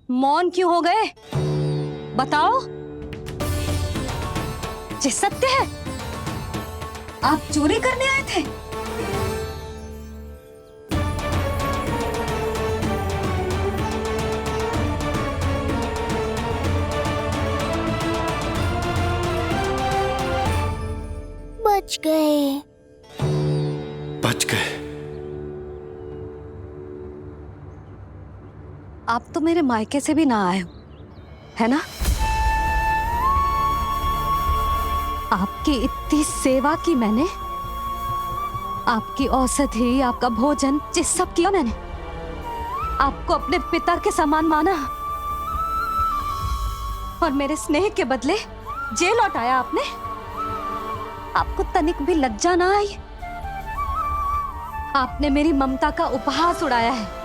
मौन क्यों हो गए? बताओ। ये सत्य है? आप चोरी करने आए थे? बच गए। बच गए। आप तो मेरे मायके से भी ना आए हो, है ना? आपकी इतनी सेवा की मैंने, आपकी औषधि, आपका भोजन, ये सब किया मैंने। आपको अपने पिता के समान माना और मेरे स्नेह के बदले जेल लौटाया आपने। आपको तनिक भी लज्जा ना आई? आपने मेरी ममता का उपहास उड़ाया है।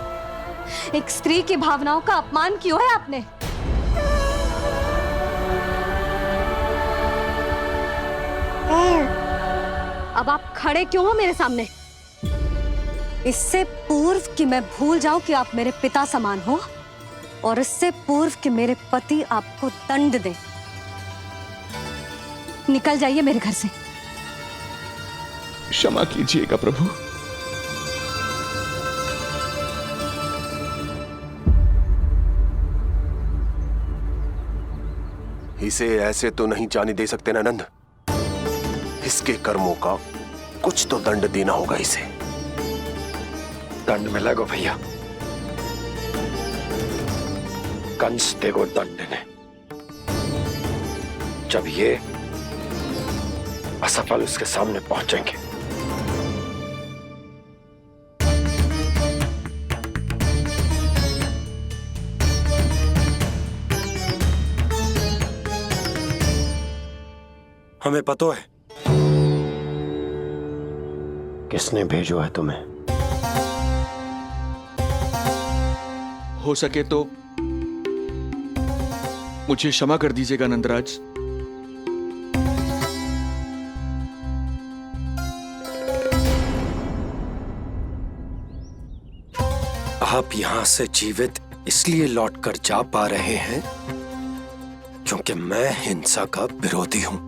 एक स्त्री की भावनाओं का अपमान क्यों है आपने? अब आप खड़े क्यों हो मेरे सामने? इससे पूर्व कि मैं भूल जाऊं कि आप मेरे पिता समान हो, और इससे पूर्व कि मेरे पति आपको दंड दे, निकल जाइए मेरे घर से। क्षमा कीजिएगा प्रभु। इसे ऐसे तो नहीं जाने दे सकते ना नंद। इसके कर्मों का कुछ तो दंड देना होगा इसे। दंड मिलेगा भैया, कंस देगो दंड ने। जब ये असफल उसके सामने पहुंचेंगे। हमें पता है किसने भेजो है तुम्हें। हो सके तो मुझे क्षमा कर दीजिएगा नंदराज। आप यहां से जीवित इसलिए लौटकर जा पा रहे हैं क्योंकि मैं हिंसा का विरोधी हूं,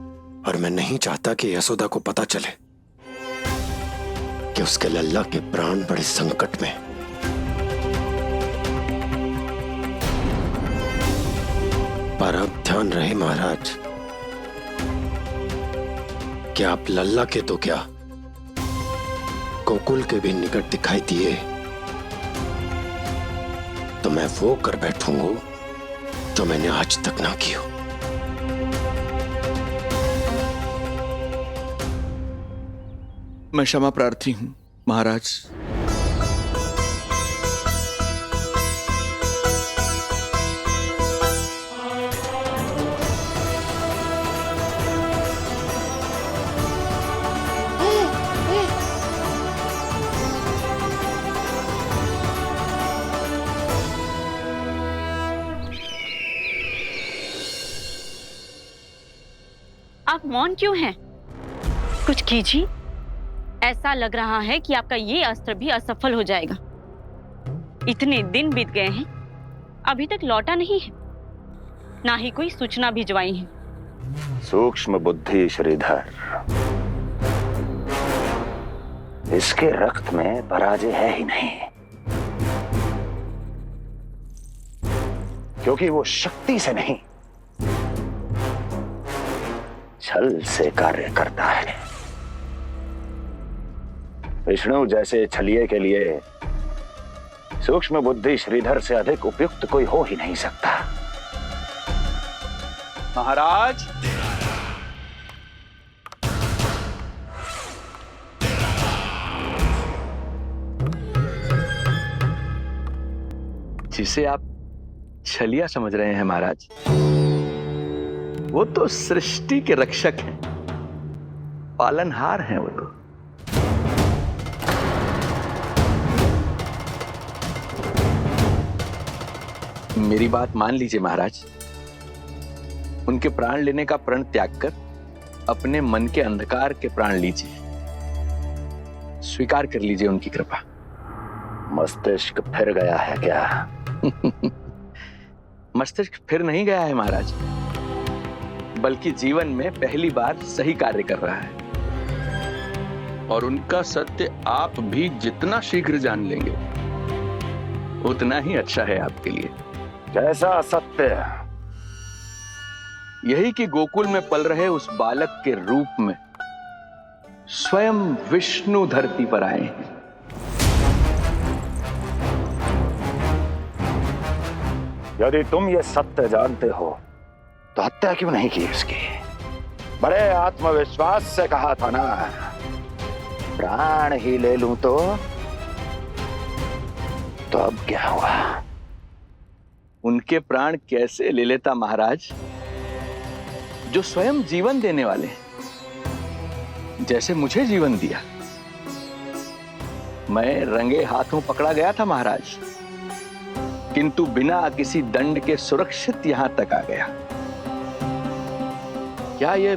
और मैं नहीं चाहता कि यशोदा को पता चले कि उसके लल्ला के प्राण बड़े संकट में। पर अब ध्यान रहे महाराज कि आप लल्ला के तो क्या, गोकुल के भी निकट दिखाई दिए तो मैं वो कर बैठूंगा जो मैंने आज तक ना की हो। मैं क्षमा प्रार्थी हूं महाराज। आप मौन क्यों हैं? कुछ कीजिए। ऐसा लग रहा है कि आपका ये अस्त्र भी असफल हो जाएगा। इतने दिन बीत गए हैं, अभी तक लौटा नहीं है, ना ही कोई सूचना भिजवाई है। सूक्ष्म बुद्धि श्रीधर, इसके रक्त में पराजय है ही नहीं, क्योंकि वो शक्ति से नहीं छल से कार्य करता है। विष्णु जैसे छलिए के लिए सूक्ष्म बुद्धि श्रीधर से अधिक उपयुक्त कोई हो ही नहीं सकता। महाराज, जिसे आप छलिया समझ रहे हैं महाराज, वो तो सृष्टि के रक्षक हैं, पालनहार हैं वो तो। मेरी बात मान लीजिए महाराज, उनके प्राण लेने का प्रण त्याग कर अपने मन के अंधकार के प्राण लीजिए, स्वीकार कर लीजिए उनकी कृपा। मस्तिष्क फिर गया है क्या? मस्तिष्क फिर नहीं गया है महाराज, बल्कि जीवन में पहली बार सही कार्य कर रहा है। और उनका सत्य आप भी जितना शीघ्र जान लेंगे उतना ही अच्छा है आपके लिए। कैसा सत्य? यही कि गोकुल में पल रहे उस बालक के रूप में स्वयं विष्णु धरती पर आए हैं। यदि तुम ये सत्य जानते हो तो हत्या क्यों नहीं की इसकी? बड़े आत्मविश्वास से कहा था ना, प्राण ही ले लूं तो अब क्या हुआ? उनके प्राण कैसे ले लेता महाराज, जो स्वयं जीवन देने वाले हैं, जैसे मुझे जीवन दिया। मैं रंगे हाथों पकड़ा गया था महाराज, किंतु बिना किसी दंड के सुरक्षित यहां तक आ गया। क्या यह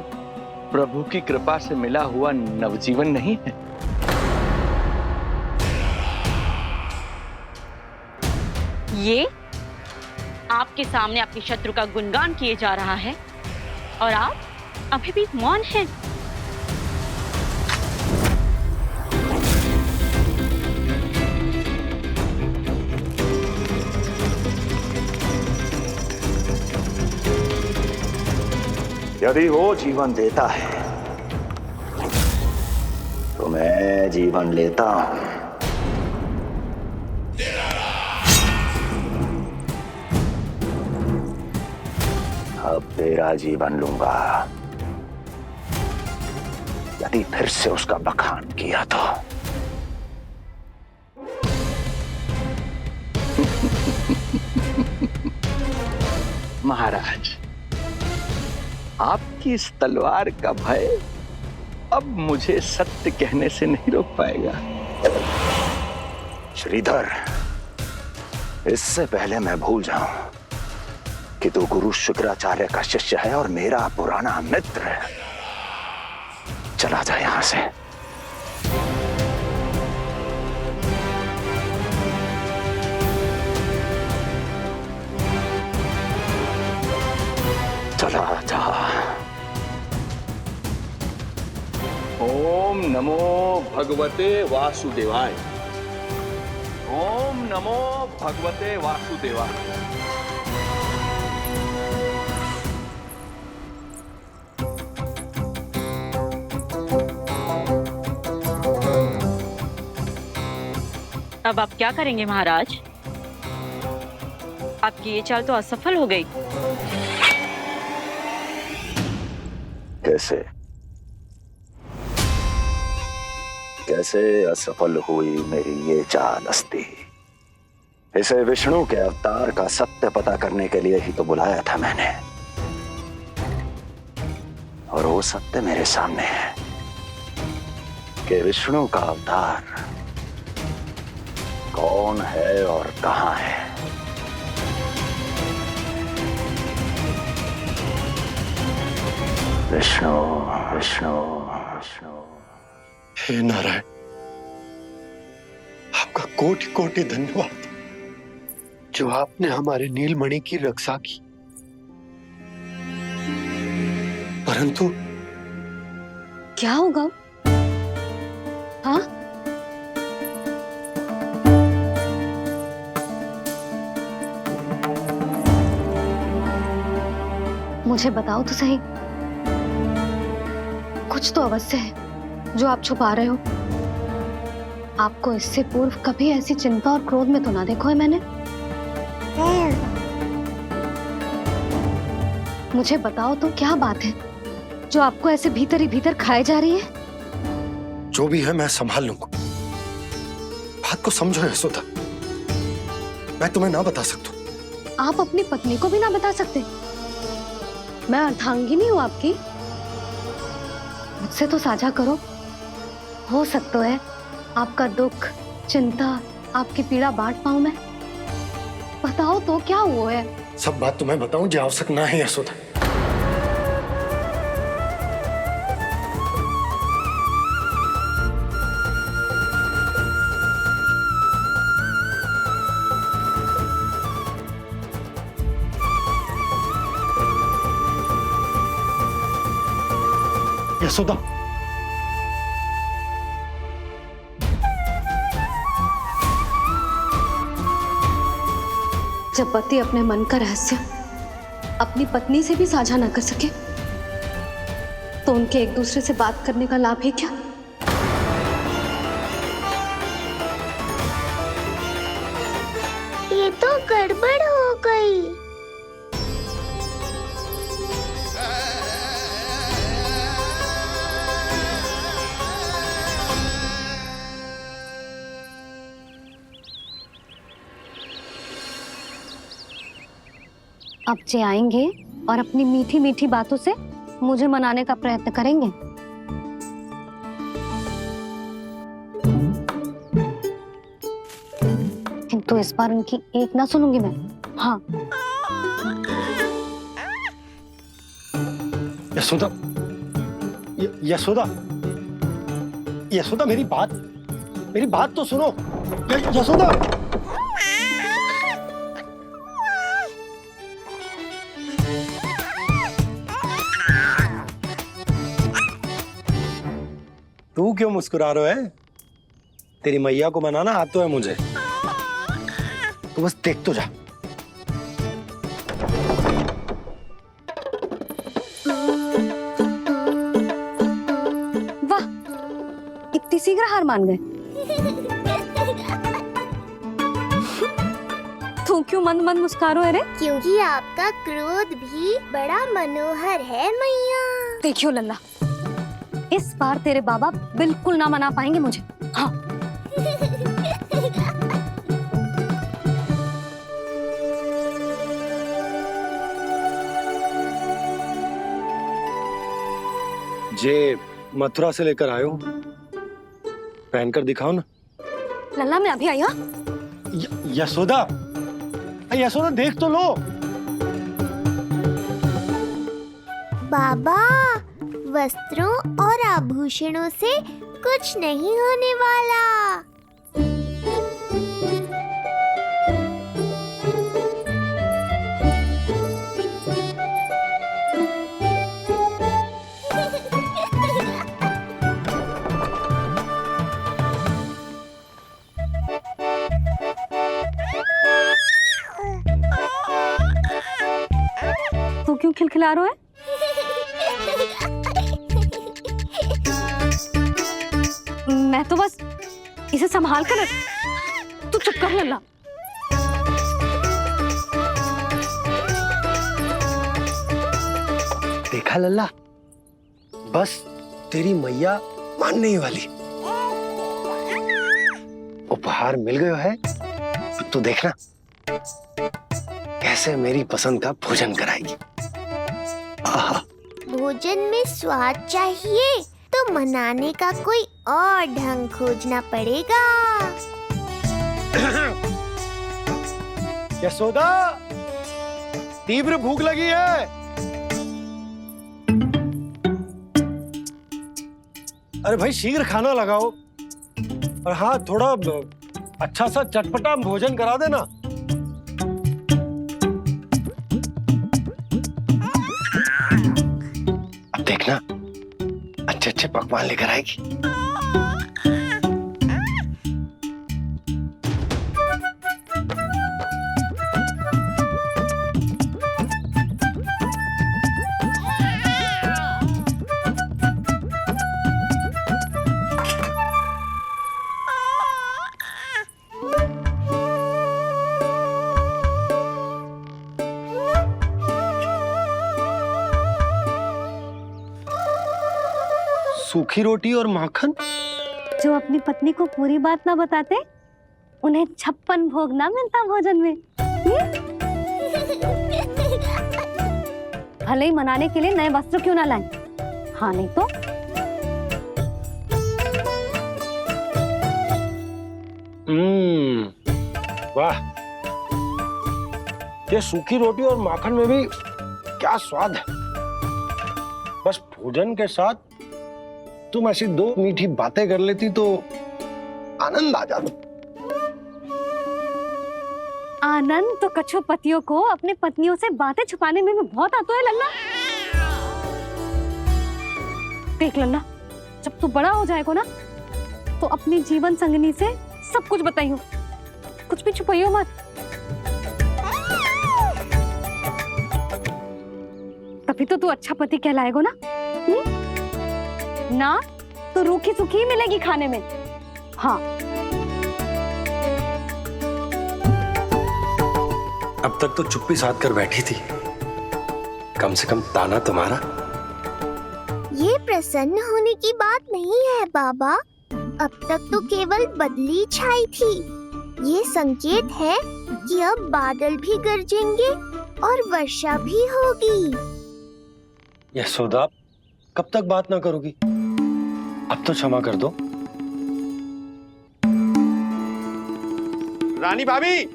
प्रभु की कृपा से मिला हुआ नवजीवन नहीं है? ये आपके सामने आपके शत्रु का गुणगान किए जा रहा है और आप अभी भी मौन हैं। यदि वो जीवन देता है तो मैं जीवन लेता हूं। अब तेरा जीवन लूंगा यदि फिर से उसका बखान किया तो। महाराज, आपकी इस तलवार का भय अब मुझे सत्य कहने से नहीं रोक पाएगा। श्रीधर, इससे पहले मैं भूल जाऊं कि तू गुरु शुक्राचार्य का शिष्य है और मेरा पुराना मित्र है, चला जा यहां से। चला जा। ओम नमो भगवते वासुदेवाय। ओम नमो भगवते वासुदेवाय। अब आप क्या करेंगे महाराज? आपकी ये चाल तो असफल हो गई। कैसे कैसे असफल हुई मेरी ये चाल अस्ति? इसे विष्णु के अवतार का सत्य पता करने के लिए ही तो बुलाया था मैंने, और वो सत्य मेरे सामने है कि विष्णु का अवतार कौन है और कहां है। विष्णु विष्णु विष्णु। हे नारायण, आपका कोटि कोटि धन्यवाद जो आपने हमारे नीलमणि की रक्षा की। परंतु क्या होगा? हाँ, मुझे बताओ तो सही, कुछ तो अवश्य है जो आप छुपा रहे हो। आपको इससे पूर्व कभी ऐसी चिंता और क्रोध में तो ना देखो है मैंने। मुझे बताओ तो क्या बात है जो आपको ऐसे भीतर ही भीतर खाए जा रही है? जो भी है मैं संभाल लूंगा। बात को समझो यशोदा, मैं तुम्हें ना बता सकता। आप अपनी पत्नी को भी ना बता सकते? मैं अर्धांगिनी हूं आपकी, मुझसे तो साझा करो। हो सकता है आपका दुख, चिंता, आपकी पीड़ा बांट पाऊं मैं। बताओ तो क्या हुआ है? सब बात तुम्हें बताऊं जो आवश्यक ना है यशोदा। यशोदा, जब पति अपने मन का रहस्य अपनी पत्नी से भी साझा न कर सके तो उनके एक दूसरे से बात करने का लाभ है क्या? ये तो गड़बड़ हो गई। अब जे आएंगे और अपनी मीठी मीठी बातों से मुझे मनाने का प्रयत्न करेंगे। किंतु इस बार उनकी एक ना सुनूंगी मैं। हाँ, यशोदा, यशोदा, यशोदा, मेरी बात तो सुनो। यशोदा, तू क्यों मुस्कुरा रहा है? तेरी मैया को मनाना आता है मुझे। तू बस देख तो जा। वाह, इतनी शीघ्र हार मान गए। तू क्यों मंद मंद मुस्कुरा रहे? क्योंकि आपका क्रोध भी बड़ा मनोहर है मैया। देखियो लल्ला, इस बार तेरे बाबा बिल्कुल ना मना पाएंगे मुझे। हाँ, जे मथुरा से लेकर आयो, पहनकर दिखाओ ना। लल्ला मैं अभी आई। हाँ, यशोदा, यशोदा देख तो लो। बाबा, वस्त्रों और आभूषणों से कुछ नहीं होने वाला। तू क्यों खिलखिला रहा है? मैं तो बस इसे संभाल कर। तू चुप कर लल्ला। देखा लल्ला, बस तेरी मैया मानने ही वाली। उपहार मिल गयो है, तू देखना कैसे मेरी पसंद का भोजन कराएगी। आहा, भोजन में स्वाद चाहिए तो मनाने का कोई और ढंग खोजना पड़ेगा। यशोदा, तीव्र भूख लगी है। अरे भाई शीघ्र खाना लगाओ, और हाँ थोड़ा अच्छा सा चटपटा भोजन करा देना। अब देखना अच्छे अच्छे पकवान लेकर आएगी। सूखी रोटी और माखन। जो अपनी पत्नी को पूरी बात ना बताते उन्हें 56 भोग ना मिलता भोजन में। भले ही मनाने के लिए नए वस्त्र क्यों ना लाएं, हाँ नहीं तो वाह, ये सूखी रोटी और माखन में भी क्या स्वाद है। बस भोजन के साथ तुम ऐसी दो मीठी बातें कर लेती तो आनंद आ जाता। आनंद तो कछुआ पतियों को अपने पत्नियों से बातें छुपाने में भी बहुत आता है लल्ला। देख लल्ला, जब तू बड़ा हो जाएगा ना तो अपनी जीवन संगनी से सब कुछ बताइयो, कुछ भी छुपाइयो मत। तभी तो तू अच्छा पति कहलाएगा ना। ना तो रूखी सूखी मिलेगी खाने में। हाँ, अब तक तो चुप्पी साध कर बैठी थी, कम से कम ताना तुम्हारा। ये प्रसन्न होने की बात नहीं है बाबा, अब तक तो केवल बदली छाई थी। ये संकेत है कि अब बादल भी गरजेंगे और वर्षा भी होगी। यशोदा, कब तक बात ना करोगी? अब तो क्षमा कर दो। रानी भाभी,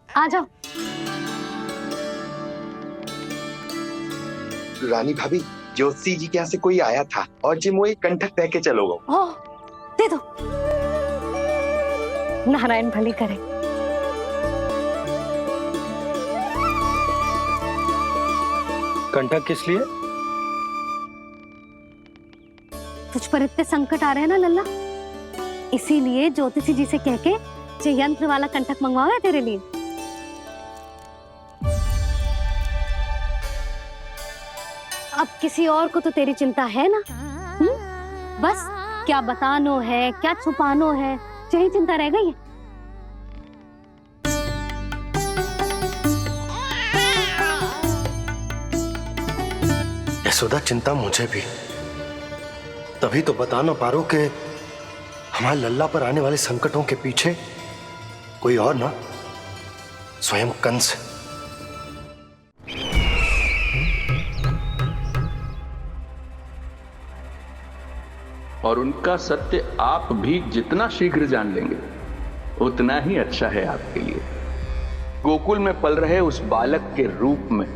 आ जाओ। रानी भाभी, ज्योति जी के यहाँ से कोई आया था और जी मुझे कंठक दे के चलो गो। ओह, दे दो। नारायण भली करे। कंठक किस लिए? तुझ पर इतने संकट आ रहे हैं ना लल्ला, इसीलिए ज्योतिषी जी से कह के जो यंत्र वाला कंठक मंगवाओ है तेरे लिए। अब किसी और को तो तेरी चिंता है ना? बस क्या बतानो है, क्या छुपानो है, यही चिंता रह गई है। यशोदा, चिंता मुझे भी। तभी तो बता ना पा रहा हूं कि हमारे लल्ला पर आने वाले संकटों के पीछे कोई और ना, स्वयं कंस। और उनका सत्य आप भी जितना शीघ्र जान लेंगे उतना ही अच्छा है आपके लिए। गोकुल में पल रहे उस बालक के रूप में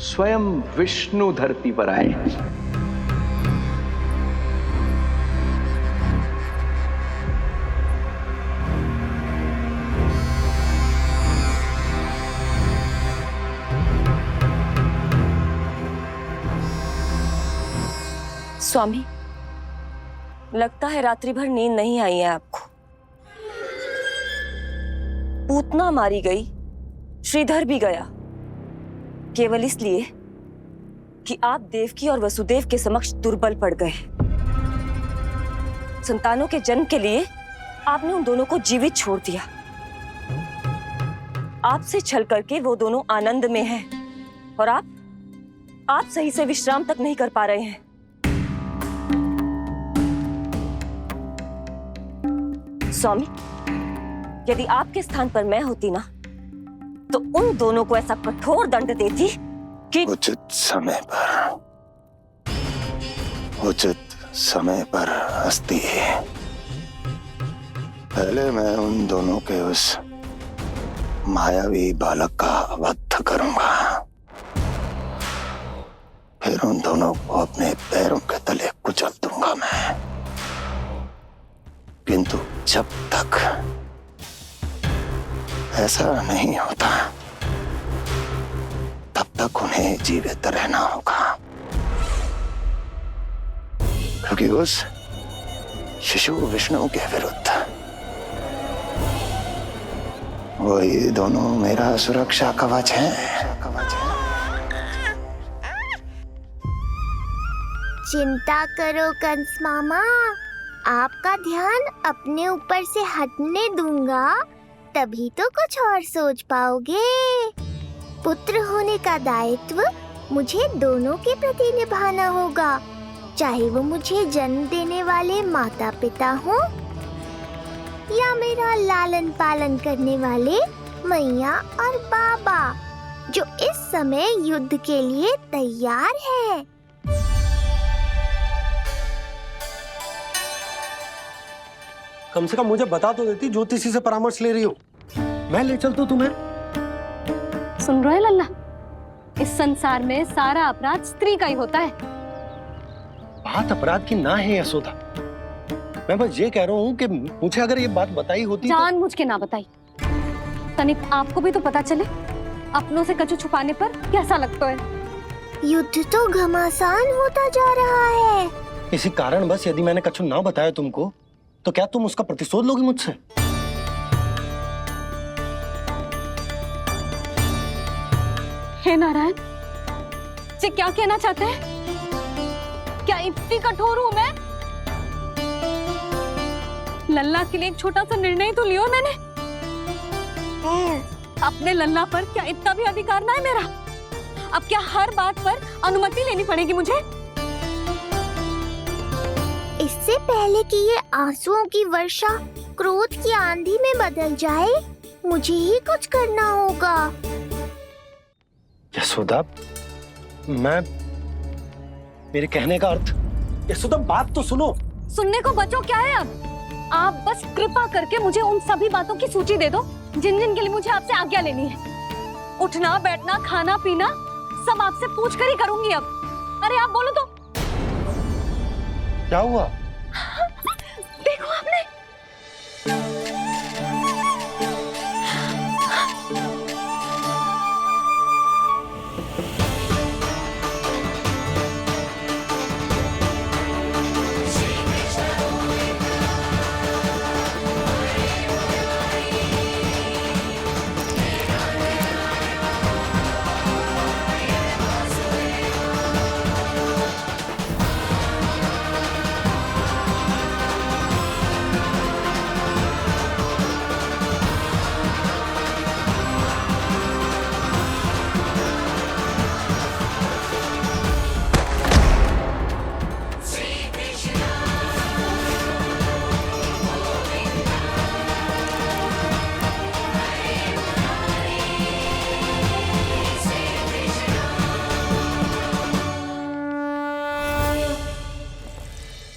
स्वयं विष्णु धरती पर आए हैं। स्वामी, लगता है रात्रि भर नींद नहीं आई है आपको। पूतना मारी गई, श्रीधर भी गया, केवल इसलिए कि आप देवकी और वसुदेव के समक्ष दुर्बल पड़ गए। संतानों के जन्म के लिए आपने उन दोनों को जीवित छोड़ दिया। आपसे छल करके वो दोनों आनंद में हैं और आप सही से विश्राम तक नहीं कर पा रहे हैं। स्वामी, यदि आपके स्थान पर मैं होती ना तो उन दोनों को ऐसा कठोर दंड देती कि उचित समय पर हस्ती है। पहले मैं उन दोनों के उस मायावी बालक का वध करूंगा, फिर उन दोनों को अपने पैरों के तले कुचल दूंगा मैं। किंतु जब तक ऐसा नहीं होता तब तक उन्हें जीवित रहना होगा, क्योंकि उस शिशु विष्णु के विरुद्ध वही दोनों मेरा सुरक्षा कवच है। चिंता करो कंस मामा, आपका ध्यान अपने ऊपर से हटने दूंगा, तभी तो कुछ और सोच पाओगे। पुत्र होने का दायित्व मुझे दोनों के प्रति निभाना होगा, चाहे वो मुझे जन्म देने वाले माता पिता हो या मेरा लालन पालन करने वाले मैया और बाबा, जो इस समय युद्ध के लिए तैयार है। कम से कम मुझे बता तो देती, ज्योतिषी से परामर्श ले रही हो, मैं ले चलता तुम्हें। सुन रहे लल्ला, इस संसार में सारा अपराध स्त्री का ही होता है। बात अपराध की ना है यशोदा, मैं बस ये कह रहा हूँ कि मुझे अगर ये बात बताई होती जान मुझ के ना बताई, तनिक आपको भी तो पता चले अपनों से कछु छुपाने पर कैसा लगता है। युद्ध तो घमासान होता जा रहा है। इसी कारण बस यदि मैंने कछु ना बताया तुमको तो क्या तुम उसका प्रतिशोध लोगी मुझसे? हे नारायण, ये क्या कहना चाहते हैं? क्या इतनी कठोर हूं मैं? लल्ला के लिए एक छोटा सा निर्णय तो लियो मैंने। अपने लल्ला पर क्या इतना भी अधिकार ना है मेरा? अब क्या हर बात पर अनुमति लेनी पड़ेगी मुझे? इससे पहले कि ये आंसुओं की वर्षा क्रोध की आंधी में बदल जाए, मुझे ही कुछ करना होगा। यशोदा, मेरे कहने का अर्थ। यशोदा, बात तो सुनो। सुनने को बचो क्या है अब? आप बस कृपा करके मुझे उन सभी बातों की सूची दे दो जिन जिन के लिए मुझे आपसे आज्ञा लेनी है। उठना, बैठना, खाना, पीना सब आपसे पूछ कर ही करूंगी अब। अरे आप बोलो तो। क्या हुआ? देखो आपने।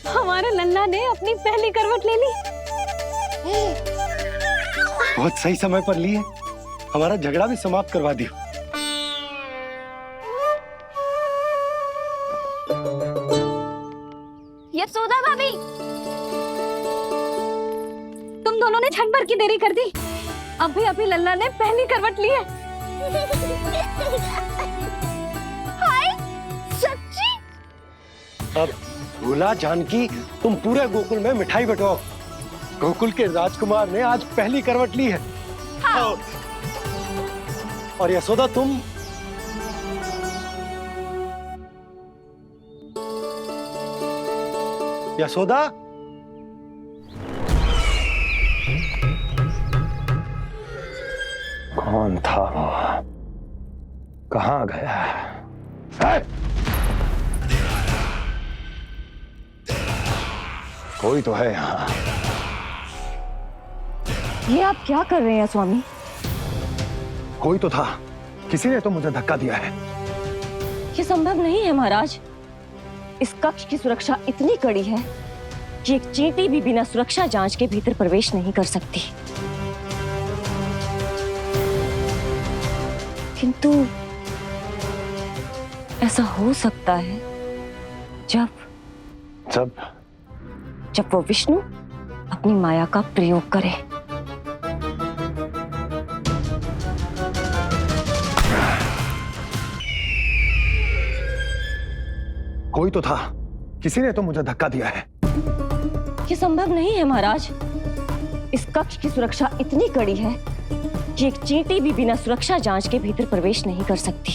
हमारे लल्ला ने अपनी पहली करवट ले ली। बहुत सही समय पर ली है। हमारा झगड़ा भी समाप्त करवा दियो। यशोदा भाभी, तुम दोनों ने क्षण भर की देरी कर दी। अभी लल्ला ने पहली करवट ली है। हाय, सच्ची? अब भूला जानकी, तुम पूरे गोकुल में मिठाई बंटवाओ। गोकुल के राजकुमार ने आज पहली करवट ली है। हाँ। और यशोदा, तुम यशोदा, कौन था वो? कहाँ गया है? कोई तो है यहाँ। ये आप क्या कर रहे हैं स्वामी? कोई तो था, किसी ने तो मुझे धक्का दिया है। ये संभव नहीं है महाराज। इस कक्ष की सुरक्षा इतनी कड़ी है कि एक चींटी भी बिना सुरक्षा जांच के भीतर प्रवेश नहीं कर सकती। किंतु ऐसा हो सकता है जब वो विष्णु अपनी माया का प्रयोग करे। कोई तो था, किसी ने तो मुझे धक्का दिया है। ये संभव नहीं है महाराज। इस कक्ष की सुरक्षा इतनी कड़ी है कि एक चींटी भी बिना सुरक्षा जांच के भीतर प्रवेश नहीं कर सकती।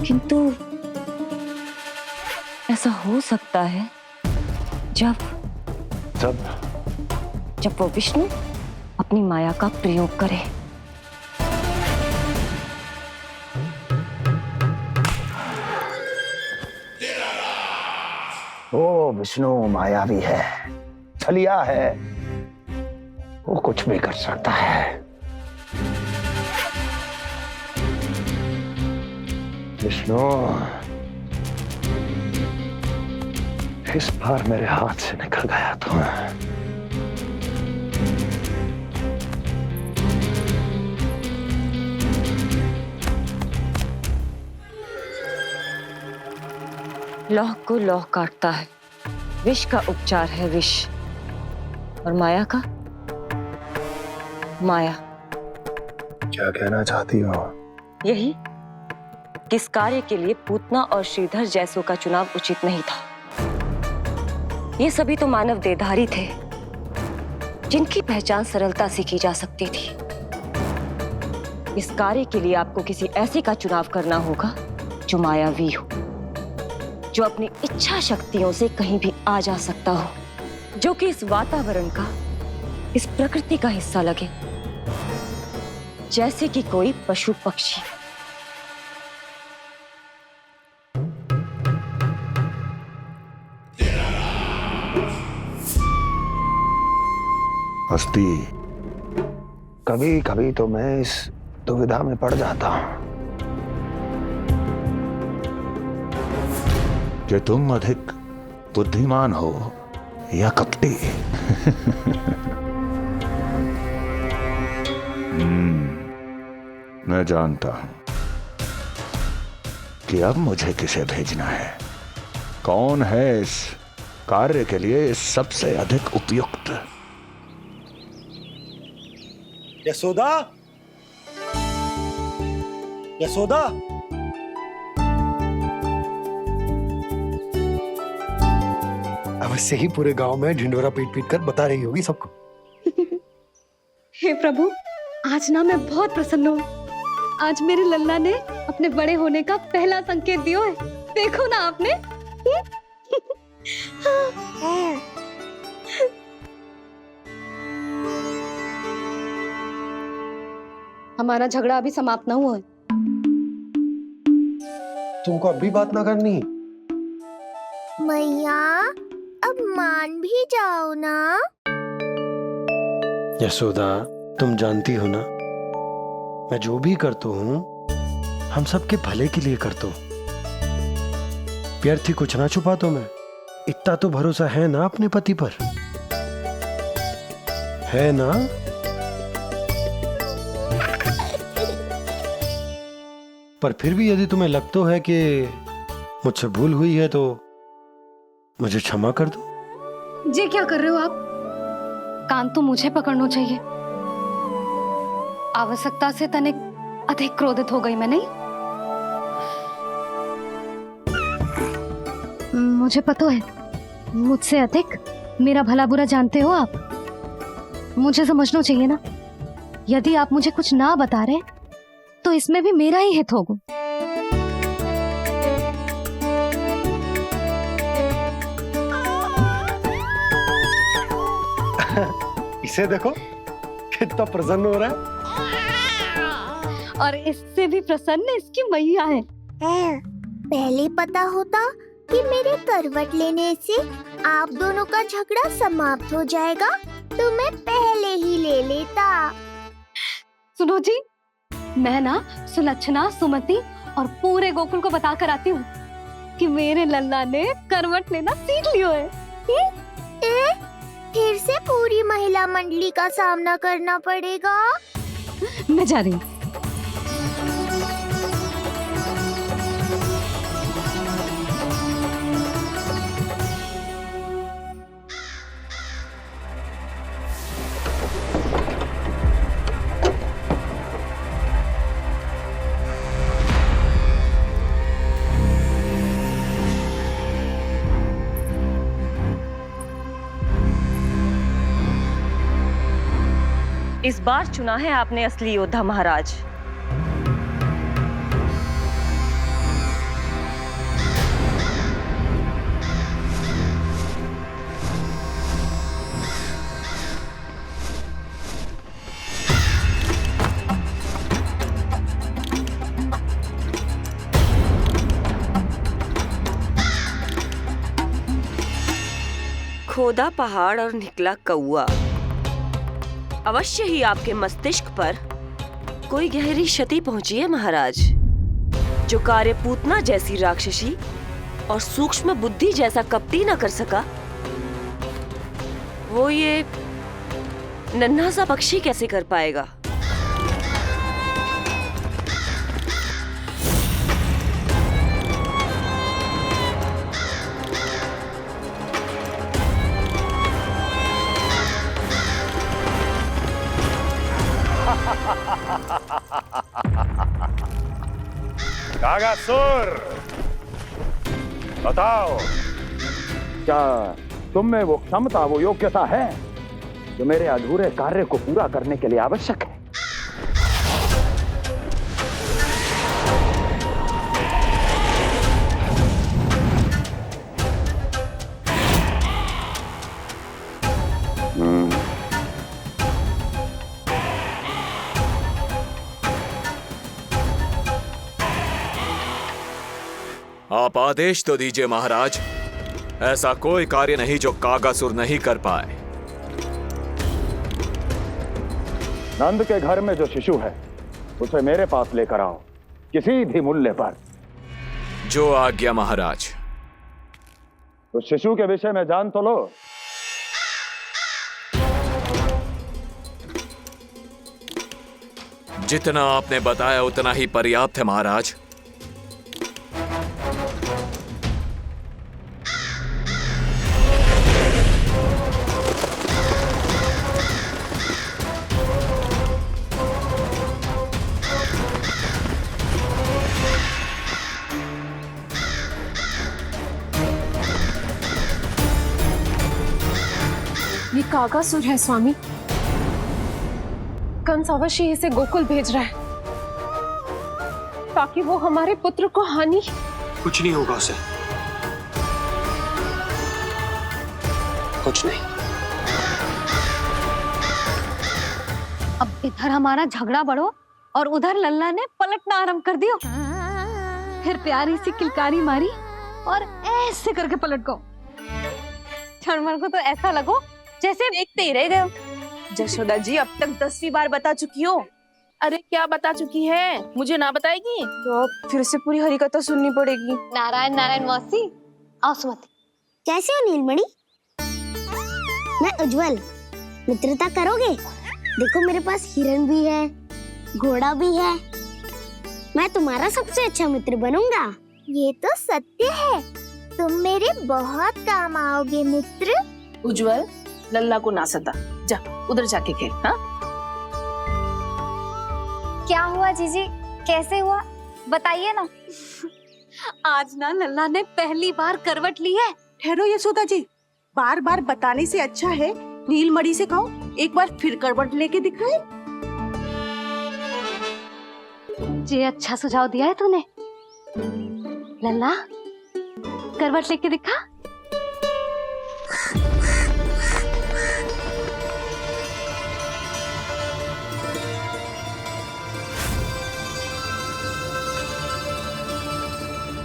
किंतु ऐसा हो सकता है जब वो विष्णु अपनी माया का प्रयोग करे। ओ विष्णु मायावी है, छलिया है, वो कुछ भी कर सकता है। विष्णु, इस बार मेरे हाथ से निकल गया तो लौह को लौह काटता है। विष का उपचार है विष, और माया का माया। क्या कहना चाहती हो? यही कि इस कार्य के लिए पूतना और श्रीधर जैसों का चुनाव उचित नहीं था। ये सभी तो मानव देहधारी थे जिनकी पहचान सरलता से की जा सकती थी। इस कार्य के लिए आपको किसी ऐसे का चुनाव करना होगा जो मायावी हो, जो अपनी इच्छा शक्तियों से कहीं भी आ जा सकता हो, जो कि इस वातावरण का, इस प्रकृति का हिस्सा लगे, जैसे कि कोई पशु पक्षी। हस्ती, कभी कभी तो मैं इस दुविधा में पड़ जाता हूं कि तुम अधिक बुद्धिमान हो या कपटी। मैं जानता हूं कि अब मुझे किसे भेजना है, कौन है इस कार्य के लिए सबसे अधिक उपयुक्त। यशोदा, यशोदा, अवश्य ही पूरे गांव में ढिंडोरा पीट पीट कर बता रही होगी सबको। हे प्रभु, आज ना मैं बहुत प्रसन्न हूँ। आज मेरे लल्ला ने अपने बड़े होने का पहला संकेत दिया है। देखो ना आपने। हमारा झगड़ा अभी समाप्त ना हुआ है। तुमको अब भी बात ना करनी? मैया, अब मान भी जाओ ना। यशोदा, तुम जानती हो ना, मैं जो भी करता हूँ हम सबके भले के लिए करता हूँ। व्यर्थ ही कुछ ना छुपा तो मैं। इतना तो भरोसा है ना अपने पति पर, है ना? पर फिर भी यदि तुम्हें लगता है कि मुझसे भूल हुई है तो मुझे क्षमा कर दो। ये क्या कर रहे हो आप? कान तो मुझे पकड़ना चाहिए। आवश्यकता से तनिक अधिक क्रोधित हो गई मैं, नहीं? मुझे पता है, मुझसे अधिक मेरा भला बुरा जानते हो आप। मुझे समझना चाहिए ना, यदि आप मुझे कुछ ना बता रहे तो इसमें भी मेरा ही हित होगा। इसे देखो कितना प्रसन्न हो रहा है। और इससे भी प्रसन्न इसकी मैया है। पहले पता होता कि मेरे करवट लेने से आप दोनों का झगड़ा समाप्त हो जाएगा तो मैं पहले ही ले लेता। सुनो जी, मैं ना सुलक्षणा, सुमति और पूरे गोकुल को बता कर आती हूँ कि मेरे लल्ला ने करवट लेना सीख लियो है। फिर से पूरी महिला मंडली का सामना करना पड़ेगा। मैं जा रही हूँ। इस बार चुना है आपने असली योद्धा महाराज। खोदा पहाड़ और निकला कौआ। अवश्य ही आपके मस्तिष्क पर कोई गहरी क्षति पहुंची है महाराज। जो कार्य पूतना जैसी राक्षसी और सूक्ष्म बुद्धि जैसा कपटी न कर सका, वो ये नन्हा सा पक्षी कैसे कर पाएगा? कागासुर, बताओ, क्या तुम में वो क्षमता, वो योग्यता है जो मेरे अधूरे कार्य को पूरा करने के लिए आवश्यक है? आप आदेश तो दीजिए महाराज। ऐसा कोई कार्य नहीं जो कागासुर नहीं कर पाए। नंद के घर में जो शिशु है उसे मेरे पास लेकर आओ, किसी भी मूल्य पर। जो आज्ञा महाराज। उस शिशु के विषय में जान तो लो। जितना आपने बताया उतना ही पर्याप्त है महाराज। ये कागासुर है स्वामी। कंस अवश्य इसे गोकुल भेज रहा है ताकि वो हमारे पुत्र को हानि। कुछ नहीं होगा उसे, कुछ नहीं। अब इधर हमारा झगड़ा बढ़ो और उधर लल्ला ने पलटना आरंभ कर दियो। फिर प्यारी सी किलकारी मारी और ऐसे करके पलट गो। क्षणभर को तो ऐसा लगो जैसे देखते ही रह गए। जशोदा जी अब तक 10वीं बार बता चुकी हो। अरे क्या बता चुकी है, मुझे ना बताएगी तो अब फिर से पूरी हरिकथा सुननी पड़ेगी। नारायण नारायण मौसी, आओ सुमति। कैसे हो नीलमणि? मैं उज्जवल, मित्रता करोगे? देखो मेरे पास हिरन भी है, घोड़ा भी है। मैं तुम्हारा सबसे अच्छा मित्र बनूंगा। ये तो सत्य है, तुम मेरे बहुत काम आओगे मित्र। उज्जवल, लल्ला को ना सता, जा उधर जाके खेल। हाँ, क्या हुआ जीजी, कैसे हुआ बताइए ना। आज ना लल्ला ने पहली बार करवट ली है। ठहरो यशोदा जी, बार बार बताने से अच्छा है नीलमणि से कहो एक बार फिर करवट लेके दिखाए। ये अच्छा सुझाव दिया है तूने। लल्ला करवट लेके दिखा।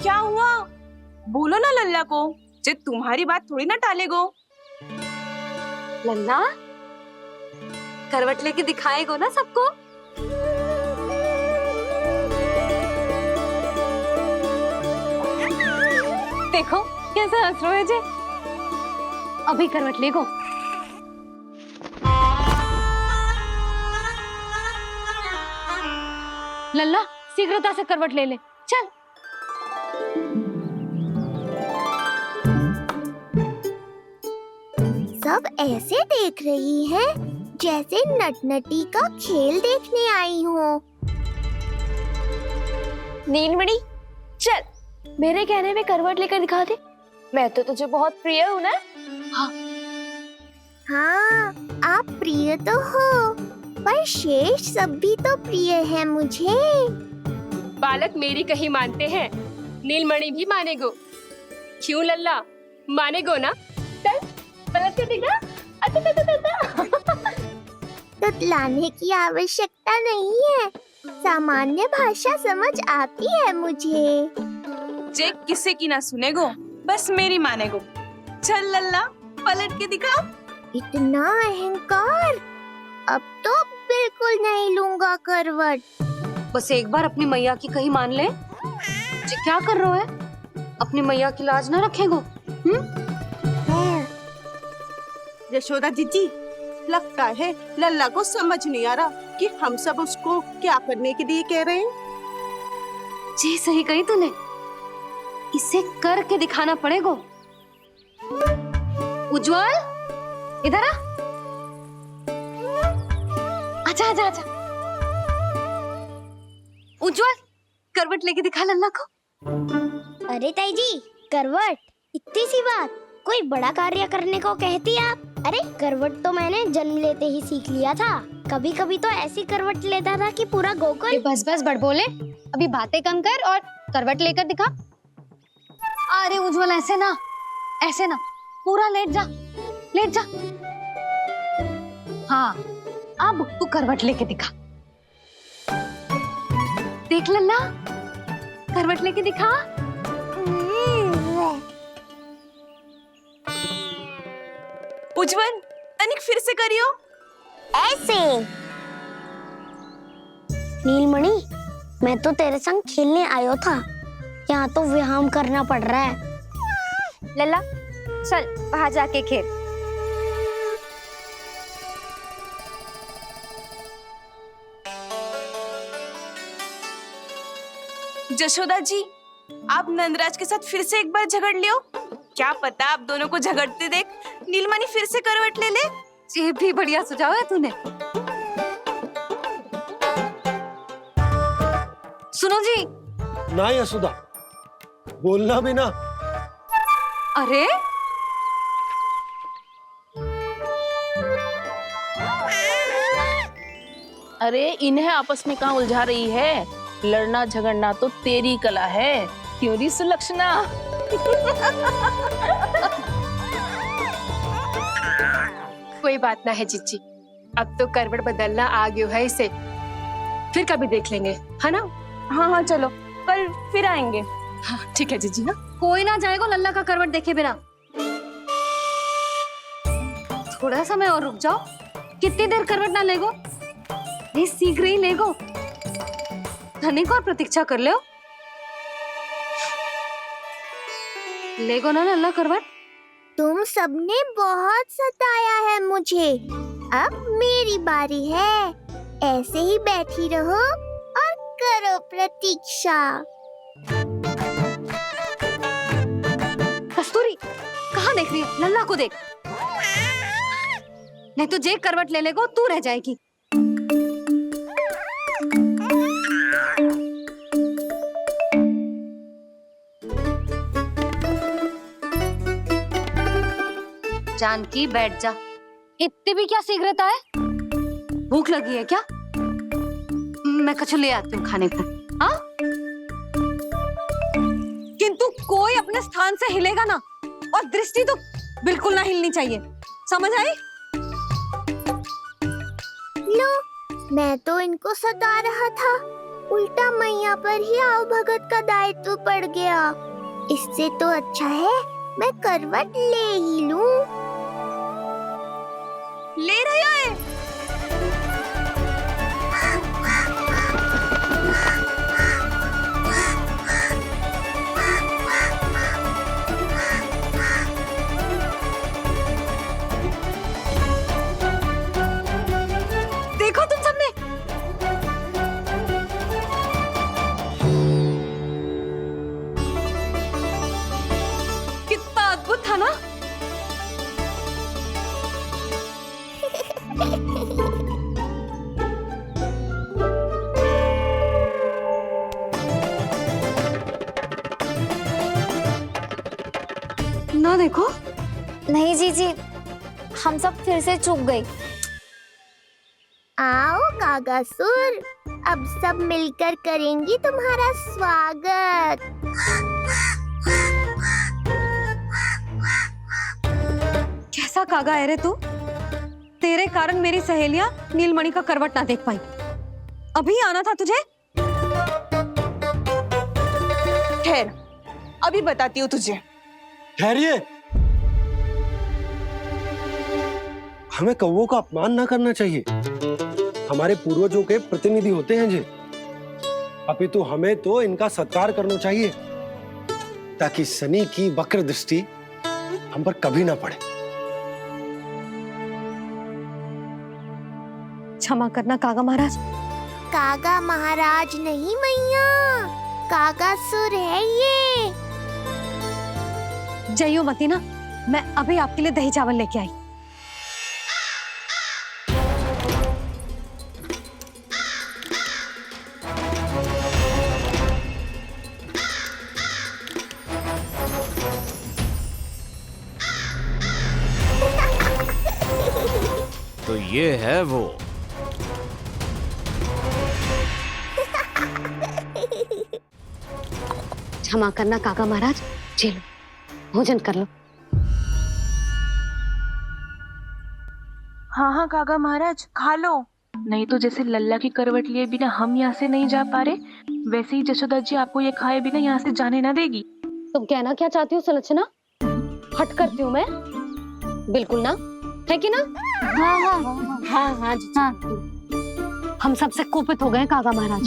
क्या हुआ, बोलो ना लल्ला को, जे तुम्हारी बात थोड़ी ना टालेगो। लल्ला करवट लेके दिखाएगो ना सबको। देखो कैसा हंस रहे जे। अभी करवट लेगो। लल्ला शीघ्रता से करवट ले ले, चल। सब ऐसे देख रही है जैसे नटनटी का खेल देखने आई हो। नीलमणि चल, मेरे कहने में करवट लेकर दिखा दे। मैं तो तुझे बहुत प्रिय हूँ ना। हाँ, आप प्रिय तो हो, पर शेष सब भी तो प्रिय है मुझे। बालक मेरी कहीं मानते हैं, नीलमणि भी मानेगो। क्यों लल्ला, मानेगो ना? चल पलट के दिखा। तुतलाने की आवश्यकता नहीं है, सामान्य भाषा समझ आती है मुझे। जे किसी की ना सुनेगो, बस मेरी मानेगो। चल लल्ला पलट के दिखा। इतना अहंकार, अब तो बिल्कुल नहीं लूंगा करवट। बस एक बार अपनी मैया की कहीं मान ले। जी क्या कर रहे हो? अपनी मैया की लाज ना रखेगो। यशोदा जीजी, लगता है लल्ला को समझ नहीं आ रहा कि हम सब उसको क्या करने के लिए कह रहे हैं। जी सही कही तूने, इसे करके दिखाना पड़ेगा। उज्जवल इधर आ। आजा आजा आजा। उज्जवल करवट लेके दिखा लल्ला को। अरे ताई जी, करवट इतनी सी बात, कोई बड़ा कार्य करने को कहती आप। अरे करवट तो मैंने जन्म लेते ही सीख लिया था। कभी कभी तो ऐसी करवट लेता था कि पूरा गोकुल। बस बस बड़ बोले, अभी बातें कम कर और करवट लेकर दिखा। अरे उज्जवल ऐसे ना पूरा लेट जा। हाँ अब तू करवट लेके दिखा। देख लल्ला, करवट लेके दिखा। उज्जवल तनिक फिर से करियो। ऐसे नीलमणि, मैं तो तेरे संग खेलने आयो था, यहाँ तो व्यायाम करना पड़ रहा है। लल्ला चल वहां जाके खेल। जशोदा जी, आप नंदराज के साथ फिर से एक बार झगड़ लियो। क्या पता आप दोनों को झगड़ते देख नीलमणि फिर से करवट ले ले। ये भी बढ़िया सुझाव है तूने। सुनो जी। ना यशोदा, बोलना भी ना। अरे अरे इन्हें आपस में कहाँ उलझा रही है? लड़ना झगड़ना तो तेरी कला है, क्यों री सुलक्षणा? कोई बात ना है जीजी, अब तो करवट बदलना आ गयो है इसे, फिर कभी देख लेंगे, है ना? हाँ हाँ चलो, कल फिर आएंगे। हाँ ठीक है जीजी। हाँ कोई ना जाएगा लल्ला का करवट देखे बिना। थोड़ा समय और रुक जाओ। कितनी देर करवट ना लेगो? नहीं सीख रही लेगो। धनिक और प्रतीक्षा कर लो। लेगो ना लल्ला करवट। तुम सबने बहुत सताया है मुझे, अब मेरी बारी है। ऐसे ही बैठी रहो और करो प्रतीक्षा। कस्तूरी कहाँ देख रही है? लल्ला को देख, नहीं तो जे करवट ले लेगो तू रह जाएगी। जानकी बैठ जा। इतनी भी क्या शीघ्रता है? भूख लगी है क्या? मैं कछु ले आती हूँ खाने को। हाँ? किंतु कोई अपने स्थान से हिलेगा ना, और दृष्टि तो बिल्कुल ना हिलनी चाहिए, समझ आई? लो, मैं तो इनको सता रहा था, उल्टा मैया पर ही आओ भगत का दायित्व पड़ गया। इससे तो अच्छा है मैं करवट ले ही लूं। ले रहे है। देखो तुम सबने, कितना अद्भुत था ना? ना देखो। नहीं जीजी, हम सब फिर से चूक गए। आओ कागासुर, अब सब मिलकर करेंगी तुम्हारा स्वागत। कैसा कागा है रे तू? तेरे कारण मेरी सहेलियां नीलमणि का करवट ना देख पाई। अभी आना था तुझे। ठहर, अभी बताती हूँ तुझे। ठहरिए, हमें कौवों का अपमान ना करना चाहिए। हमारे पूर्वजों के प्रतिनिधि होते हैं जी। अपितु हमें तो इनका सत्कार करना चाहिए, ताकि शनि की वक्र दृष्टि हम पर कभी ना पड़े। क्षमा करना कागा महाराज। कागा महाराज नहीं मैया, कागासुर है ये। जइयो मती ना, मैं अभी आपके लिए दही चावल लेके आई। ये है वो। क्षमा करना काका महाराज, चलो भोजन कर लो। हाँ हाँ काका महाराज, खा लो। नहीं तो जैसे लल्ला की करवट लिए बिना हम यहाँ से नहीं जा पा रहे, वैसे ही जशोदा जी आपको ये खाए बिना यहाँ से जाने ना देगी। तुम कहना क्या चाहती हो सुलक्षणा? हट करती हूँ मैं? बिल्कुल ना, है कि ना? हाँ हाँ हाँ हाँ हाँ। हम सबसे कोपित हो गए काका महाराज।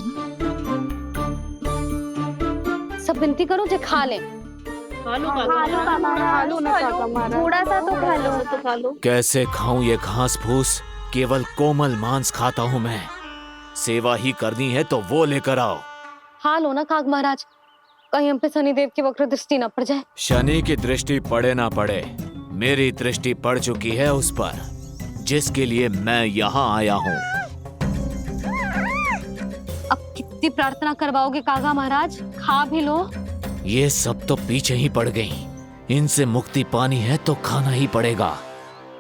सब विनती करो जो खा ले। खा लो काका महाराज, थोड़ा सा तो खा लो। कैसे खाऊं ये घास फूस? केवल कोमल मांस खाता हूं मैं। सेवा ही करनी है तो वो लेकर आओ। खा लो ना काका महाराज, कहीं हम पे शनिदेव की वक्र दृष्टि न पड़ जाए। शनि की दृष्टि पड़े ना पड़े, मेरी दृष्टि पड़ चुकी है उस पर, जिसके लिए मैं यहाँ आया हूँ। अब कितनी प्रार्थना करवाओगे काका महाराज? खा भी लो। ये सब तो पीछे ही पड़ गई, इनसे मुक्ति पानी है तो खाना ही पड़ेगा।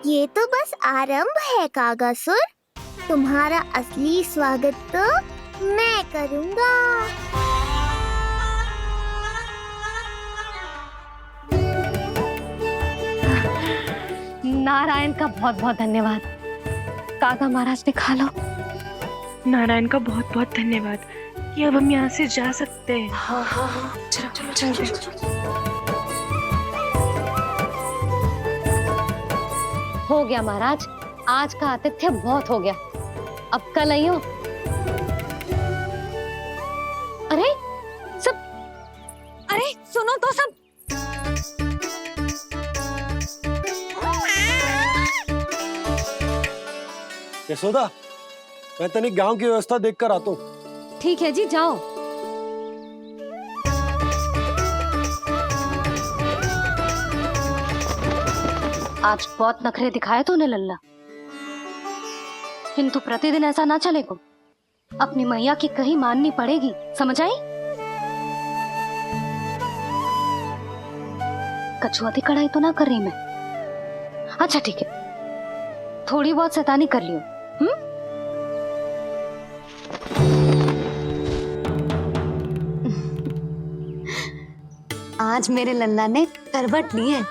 ये तो बस आरंभ है कागासुर, तुम्हारा असली स्वागत तो मैं करूँगा। नारायण का बहुत बहुत धन्यवाद। काका महाराज ने खा लो। नारायण का बहुत बहुत धन्यवाद कि अब हम यहाँ से जा सकते हैं। हाँ हाँ हाँ, चलो चलो चलो। हो गया महाराज, आज का आतिथ्य बहुत हो गया, अब कल आइयो। अरे सब, अरे सुनो तो सब। यशोदा, मैं तनिक गांव की व्यवस्था देखकर आता हूँ। ठीक है जी, जाओ। आज बहुत नखरे दिखाए तूने लल्ला, किंतु प्रतिदिन ऐसा ना चलेगा। अपनी मैया की कहीं माननी पड़ेगी, समझ आई? कछुआती कढ़ाई तो ना कर रही मैं। अच्छा ठीक है, थोड़ी बहुत शैतानी कर लियो। आज मेरे लल्ला ने करवट ली है,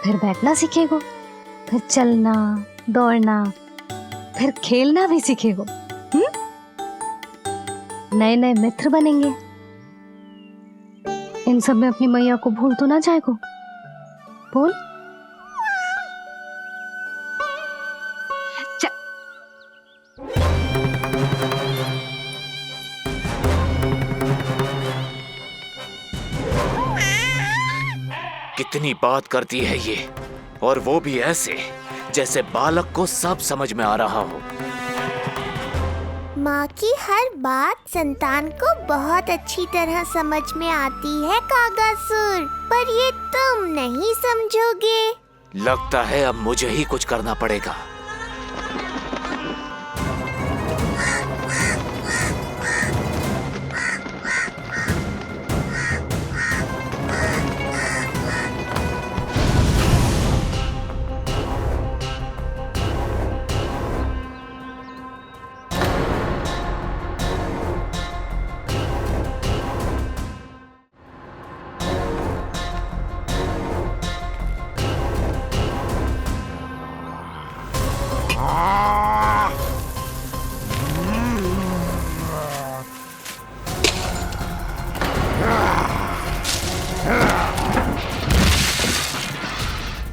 फिर बैठना सीखेगो, फिर चलना दौड़ना, फिर खेलना भी सीखेगो। नए नए मित्र बनेंगे। इन सब में अपनी मैया को भूल तो ना जाएगो। बोल। कितनी बात करती है ये, और वो भी ऐसे जैसे बालक को सब समझ में आ रहा हो। माँ की हर बात संतान को बहुत अच्छी तरह समझ में आती है कागासुर, पर ये तुम नहीं समझोगे। लगता है अब मुझे ही कुछ करना पड़ेगा।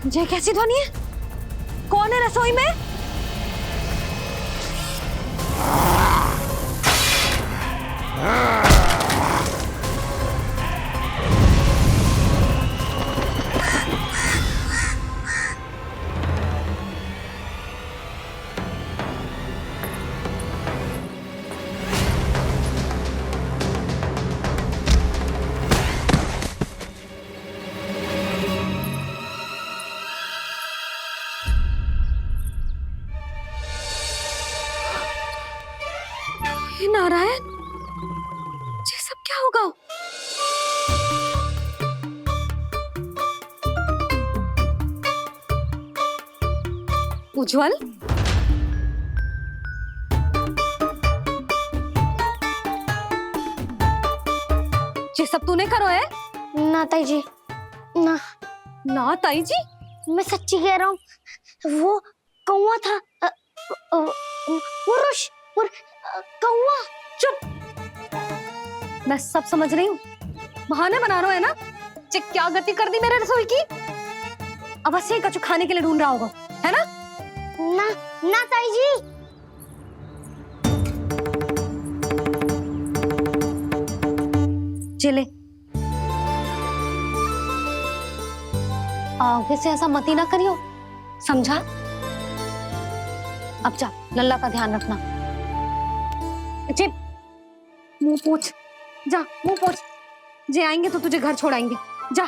ये कैसी ध्वनि है? कौन है रसोई में? नारायण, ये सब क्या होगा? उज्जवल, ये सब तूने करो है? ना ताई जी, ना ना ताई जी, मैं सच्ची कह रहा हूँ। वो कौवा था, पुरुष कौवा। चुप, मैं सब समझ रही हूँ, बहाने बना रहा है ना। ये क्या गति कर दी मेरे रसोई की? अब बस यही कछु खाने के लिए ढूंढ रहा होगा, है ना? ना ना ताई जी। चले, आगे से ऐसा मत ही ना करियो, समझा? अब जा, लल्ला का ध्यान रखना। जी, मुंह पोछ, जा मुंह पोछ। जे आएंगे तो तुझे घर छोड़ाएंगे, जा।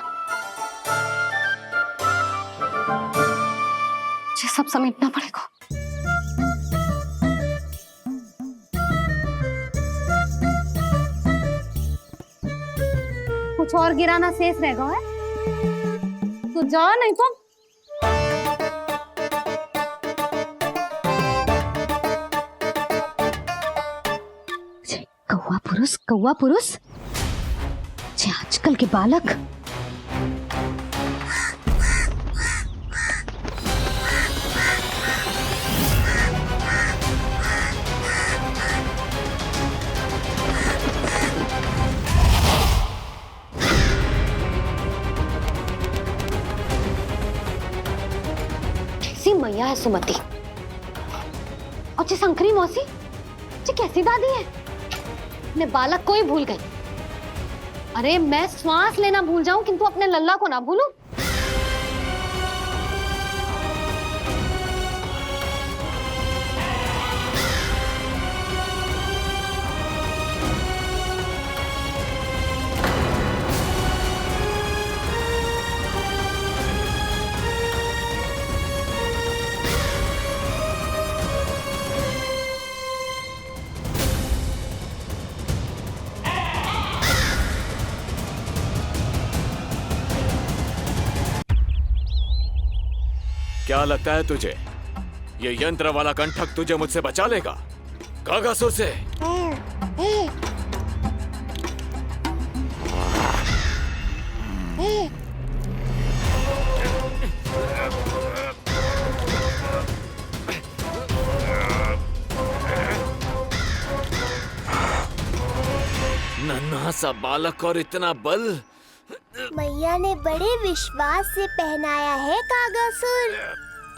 ये सब समेटना पड़ेगा। कुछ और गिराना शेष रहेगा है? तो जा, नहीं तो कौवा पुरुष जे आजकल के बालक। कैसी मैया है सुमति, और जे शंकरी मौसी, जे कैसी दादी है। मैं बालक को ही भूल गई। अरे मैं श्वास लेना भूल जाऊं किंतु अपने लल्ला को ना भूलूं। क्या लगता है तुझे ये यंत्र वाला कंठक तुझे मुझसे बचा लेगा? कागासुर से। नन्हा सा बालक और इतना बल। मैया ने बड़े विश्वास से पहनाया है कागासुर,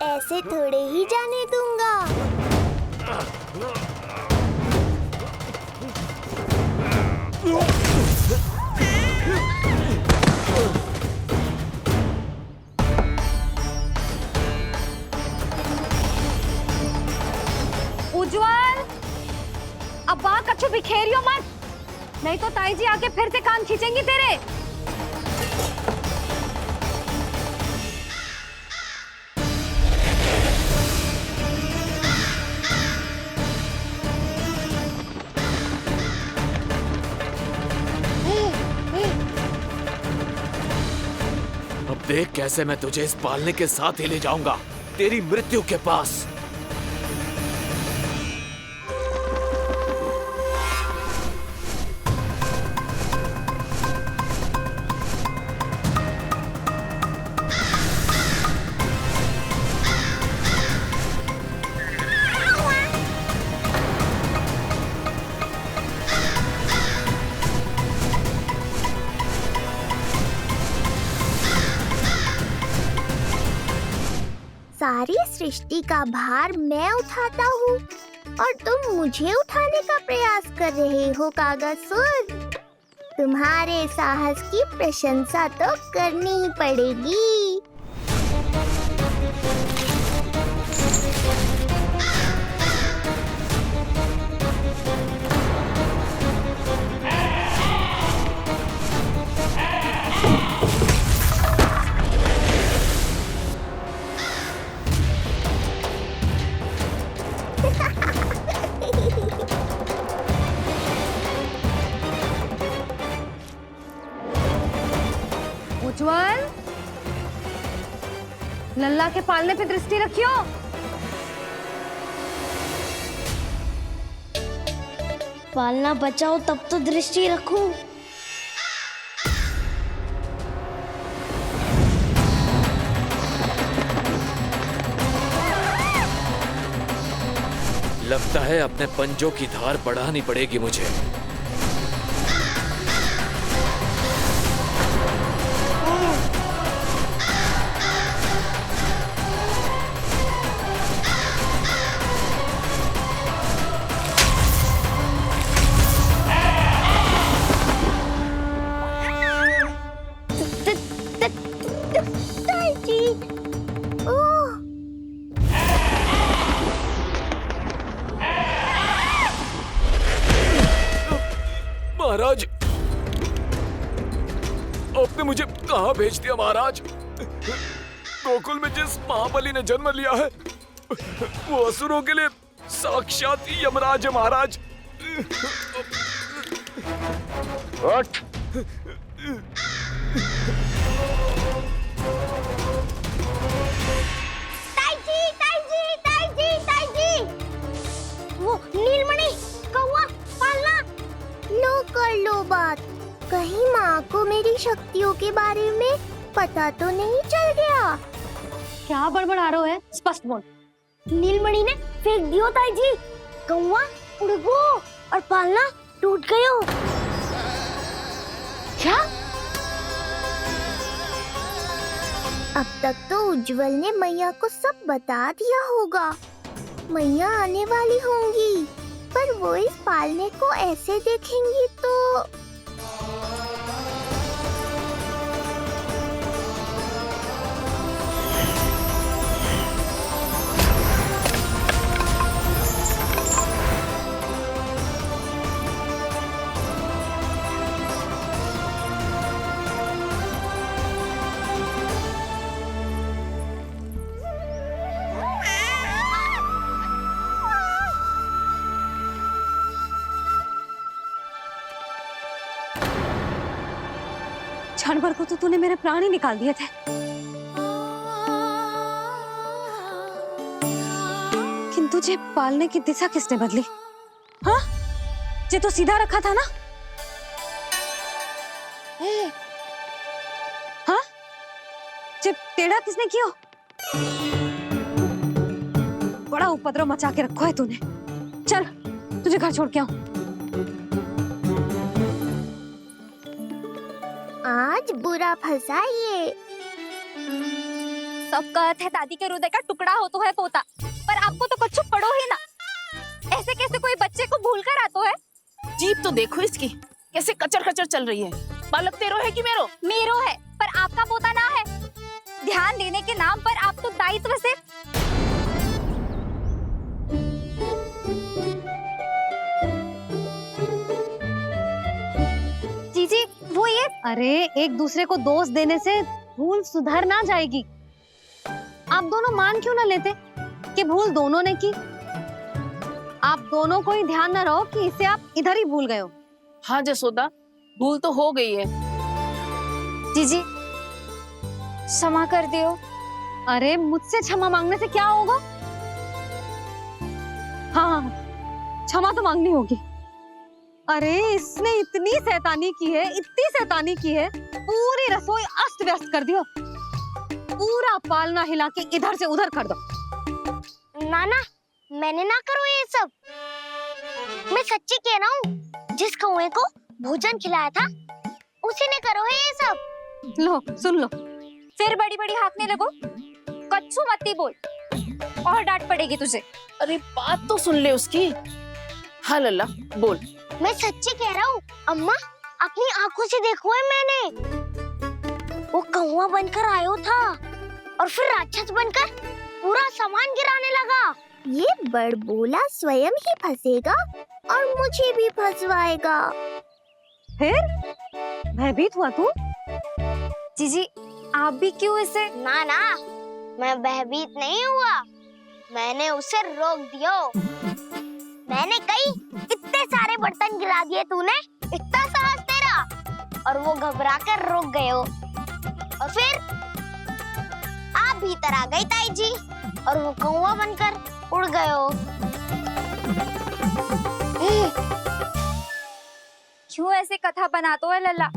ऐसे थोड़े ही जाने दूंगा। उज्जवल, अब बात कछु बिखेरियो मत, नहीं तो ताई जी आके फिर से कान खींचेंगी तेरे। अब देख कैसे मैं तुझे इस पालने के साथ ही ले जाऊंगा तेरी मृत्यु के पास। सारी सृष्टि का भार मैं उठाता हूँ और तुम मुझे उठाने का प्रयास कर रहे हो कागासुर। तुम्हारे साहस की प्रशंसा तो करनी ही पड़ेगी। उज्जवल, लल्ला के पालने पे दृष्टि रखियो। पालना बचाओ तब तो दृष्टि रखूं। लगता है अपने पंजों की धार बढ़ानी पड़ेगी मुझे। महाराज, आपने मुझे कहाँ भेज दिया महाराज? गोकुल में जिस महाबली ने जन्म लिया है वो असुरों के लिए साक्षात यमराज है महाराज। उठ। वो नीलमणि, कौवा, पालना, लो कर लो बात। कहीं माँ को मेरी शक्तियों के बारे में पता तो नहीं चल गया? क्या बड़बड़ा रहे हो है? स्पष्ट बोल। नीलमणि ने फेंक दियो ताई जी। कौवा उड़ गयो और पालना टूट गयो। क्या? अब तक तो उज्जवल ने मैया को सब बता दिया होगा। मैया आने वाली होंगी, पर वो इस पालने को ऐसे देखेंगी तो क्षण भर को तो तूने मेरे प्राण ही निकाल दिए थे, किंतु तुझे पालने की दिशा किसने बदली? हाँ, ये तो सीधा रखा था ना? हाँ, ये टेढ़ा किसने किया? बड़ा उपद्रव मचा के रखा है तूने। चल, तुझे घर छोड़ के आऊं। आज बुरा फंसा ये। सब कहते हैं दादी के हृदय का टुकड़ा हो तो है पोता, पर आपको तो कच्छु पड़ो ही ना। ऐसे कैसे कोई बच्चे को भूल कर आतो है? जीप तो देखो इसकी, कैसे कचर कचर चल रही है। बालक तेरो है कि मेरो? मेरो है, पर आपका पोता ना है। ध्यान देने के नाम पर आप तो दायित्व से जीजी वो ये। अरे एक दूसरे को दोष देने से भूल सुधर ना जाएगी। आप दोनों मान क्यों ना लेते कि भूल दोनों ने की? आप दोनों को ही ध्यान ना रहो कि इसे आप इधर ही भूल गए हो। हाँ जसोदा, भूल तो हो गई है। जीजी क्षमा कर दियो। अरे मुझसे क्षमा मांगने से क्या होगा? हाँ, क्षमा तो मांगनी होगी। अरे इसने इतनी शैतानी की है, इतनी शैतानी की है, पूरी रसोई अस्त व्यस्त कर दियो। पूरा पालना हिला के इधर से उधर कर दो। नाना, मैंने ना करो ये सब। मैं सच्ची कह रहा हूँ, जिस कौवे को भोजन खिलाया था उसी ने करो है ये सब। लो सुन लो, फिर बड़ी बड़ी हाँकने लगो। कच्छु मत बोल और डांट पड़ेगी तुझे। अरे बात तो सुन ले उसकी। हाँ लल्ला बोल। मैं सच्ची कह रहा हूँ अम्मा, अपनी आंखों से देखो है मैंने। वो कौवा बनकर आयो था और फिर राक्षस बनकर पूरा सामान गिराने लगा। ये बड़बोला स्वयं ही फंसेगा और मुझे भी फंसवाएगा। फिर भयभीत हुआ तू? जीजी आप भी क्यों इसे? ना ना, मैं भयभीत नहीं हुआ, मैंने उसे रोक दिया। मैंने कही इतने सारे बर्तन गिरा दिए तूने, इतना साहस तेरा, और वो घबरा कर रुक गए हो। और फिर आप भीतर आ गई ताई जी और वो कौवा बनकर उड़ गए हो। क्यों ऐसे कथा बनाते हो लल्ला?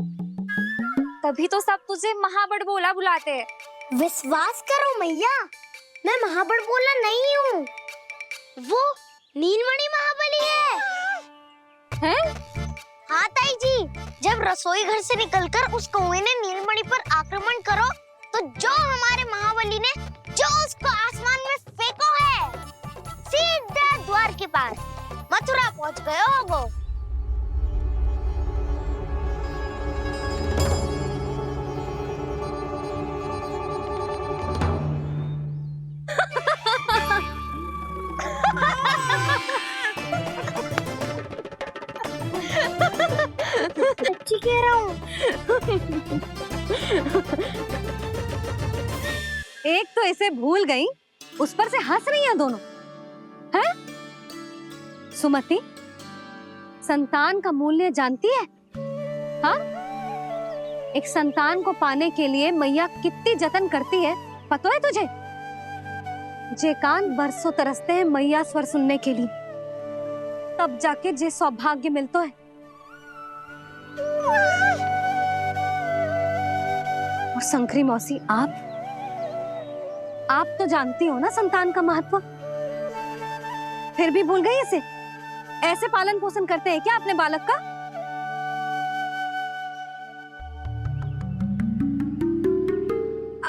तभी तो सब तुझे महाबड़बोला बुलाते हैं। विश्वास करो मैया, मैं महाबड़बोला नहीं हूँ। वो नीलमणि महाबली है? हाँ ताई जी, जब रसोई घर से निकलकर उस कौवे ने नीलमणि पर आक्रमण करो तो जो हमारे महाबली ने जो उसको आसमान में फेंको है, सीधा द्वार के पास मथुरा पहुंच गए होगो। सच्ची कह रहा हूँ। एक तो इसे भूल गई, उस पर से हंस रही हैं दोनों, हैं? सुमति, संतान का मूल्य जानती है? हाँ? एक संतान को पाने के लिए मैया कितनी जतन करती है, पता है तुझे? जे कान बरसों तरसते हैं मैया स्वर सुनने के लिए, तब जाके जे सौभाग्य मिलता है। और शंकरी मौसी, आप तो जानती हो ना संतान का महत्व, फिर भी भूल गई इसे? ऐसे पालन पोषण करते हैं क्या अपने बालक का?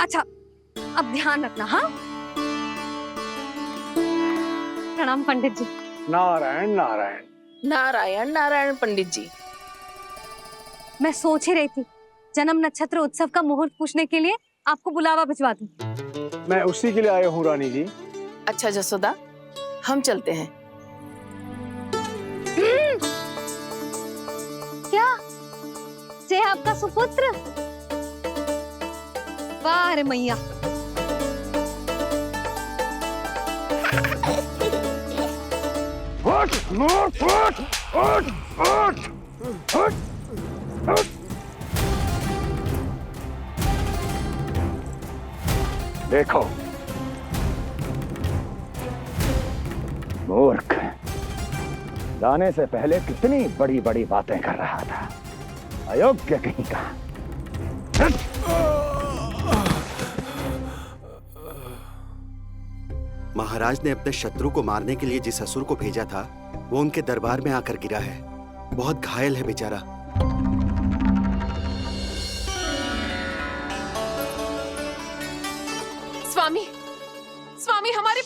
अच्छा, अब ध्यान रखना। हाँ, प्रणाम पंडित जी। नारायण नारायण। नारायण नारायण पंडित जी। मैं सोच ही रही थी जन्म नक्षत्र उत्सव का मुहूर्त पूछने के लिए आपको बुलावा भिजवा दूं। मैं उसी के लिए आया हूँ रानी जी। अच्छा जसोदा, हम चलते हैं। क्या जे आपका सुपुत्र? वाह रे मैया। देखो मूर्ख, जाने से पहले कितनी बड़ी बड़ी बातें कर रहा था, अयोग्य कहीं का। महाराज ने अपने शत्रु को मारने के लिए जिस असुर को भेजा था वो उनके दरबार में आकर गिरा है, बहुत घायल है बेचारा। स्वामी, स्वामी हमारे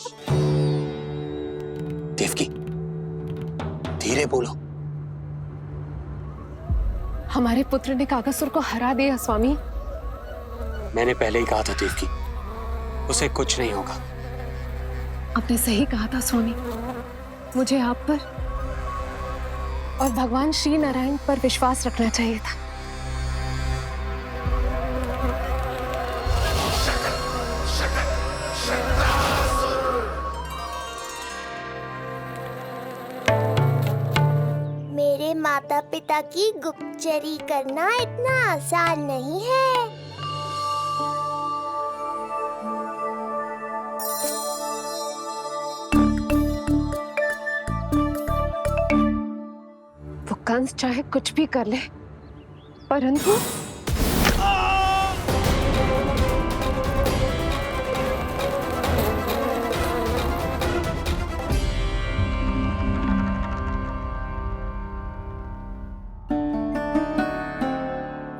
देवकी, धीरे बोलो। हमारे पुत्र ने काकासुर को हरा दिया स्वामी। मैंने पहले ही कहा था देवकी, उसे कुछ नहीं होगा। आपने सही कहा था स्वामी, मुझे आप पर और भगवान श्री नारायण पर विश्वास रखना चाहिए था। मेरे माता पिता की गुप्तचरी करना इतना आसान नहीं है। वो कंस चाहे कुछ भी कर ले, परंतु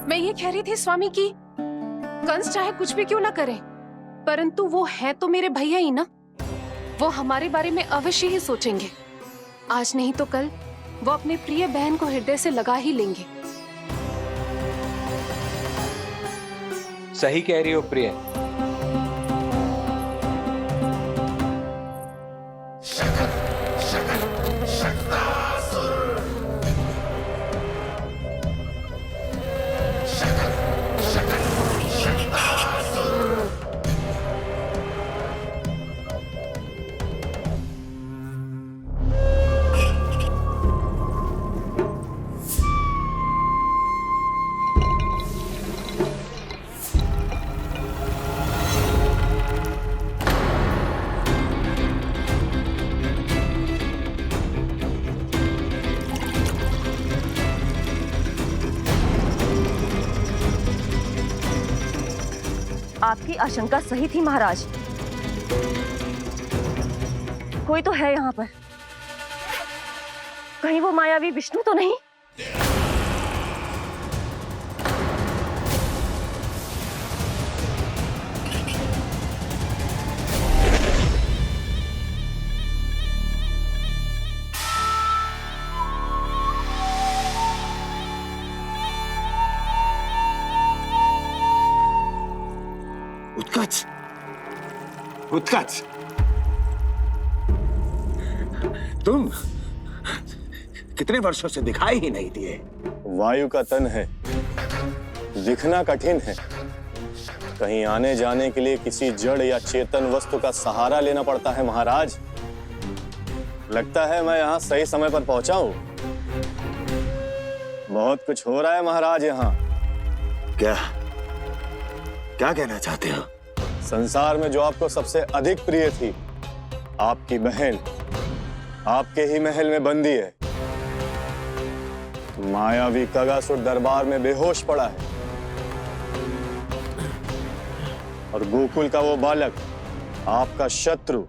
मैं ये कह रही थी स्वामी कि कंस चाहे कुछ भी क्यों ना करे, परंतु वो है तो मेरे भैया ही ना। वो हमारे बारे में अवश्य ही सोचेंगे। आज नहीं तो कल वो अपने प्रिय बहन को हृदय से लगा ही लेंगे। सही कह रही हो प्रिय। आपकी आशंका सही थी महाराज, कोई तो है यहाँ पर। कहीं वो मायावी विष्णु तो नहीं? उत्कच, उत्कच, तुम कितने वर्षों से दिखाई ही नहीं दिए। वायु का तन है, दिखना कठिन है। कहीं आने जाने के लिए किसी जड़ या चेतन वस्तु का सहारा लेना पड़ता है महाराज। लगता है मैं यहाँ सही समय पर पहुंचा हूँ। बहुत कुछ हो रहा है महाराज यहाँ। क्या क्या कहना चाहते हो? संसार में जो आपको सबसे अधिक प्रिय थी, आपकी बहन, आपके ही महल में बंदी है। मायावी कगासुर दरबार में बेहोश पड़ा है और गोकुल का वो बालक, आपका शत्रु,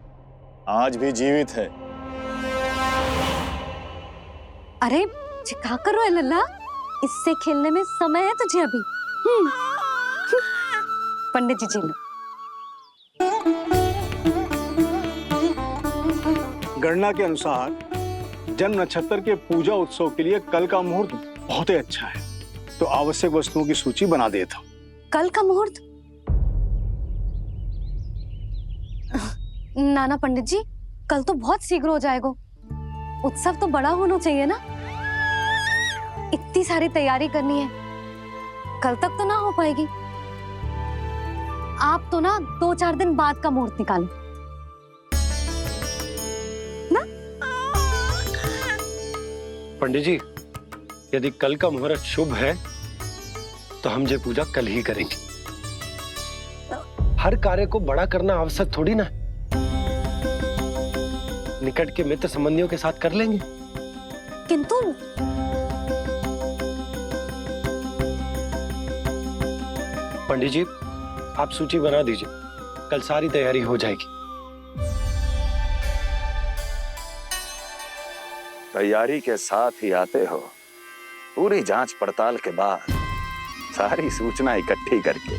आज भी जीवित है। अरे क्या कर रहा है लल्ला? इससे खेलने में समय है तुझे अभी। पंडित जी लो। गणना के अनुसार जन्म नक्षत्र के पूजा उत्सव के लिए कल का मुहूर्त बहुत ही अच्छा है, तो आवश्यक वस्तुओं की सूची बना देता हूँ। कल का मुहूर्त? नाना पंडित जी, कल तो बहुत शीघ्र हो जाएगा। उत्सव तो बड़ा होना चाहिए ना। इतनी सारी तैयारी करनी है, कल तक तो ना हो पाएगी। आप तो ना 2-4 दिन बाद का मुहूर्त निकालो ना। पंडित जी, यदि कल का मुहूर्त शुभ है तो हम ये पूजा कल ही करेंगे। हर कार्य को बड़ा करना आवश्यक थोड़ी ना। निकट के मित्र संबंधियों के साथ कर लेंगे। किंतु पंडित जी, आप सूची बना दीजिए, कल सारी तैयारी हो जाएगी। तैयारी के साथ ही आते हो, पूरी जांच पड़ताल के बाद सारी सूचना इकट्ठी करके।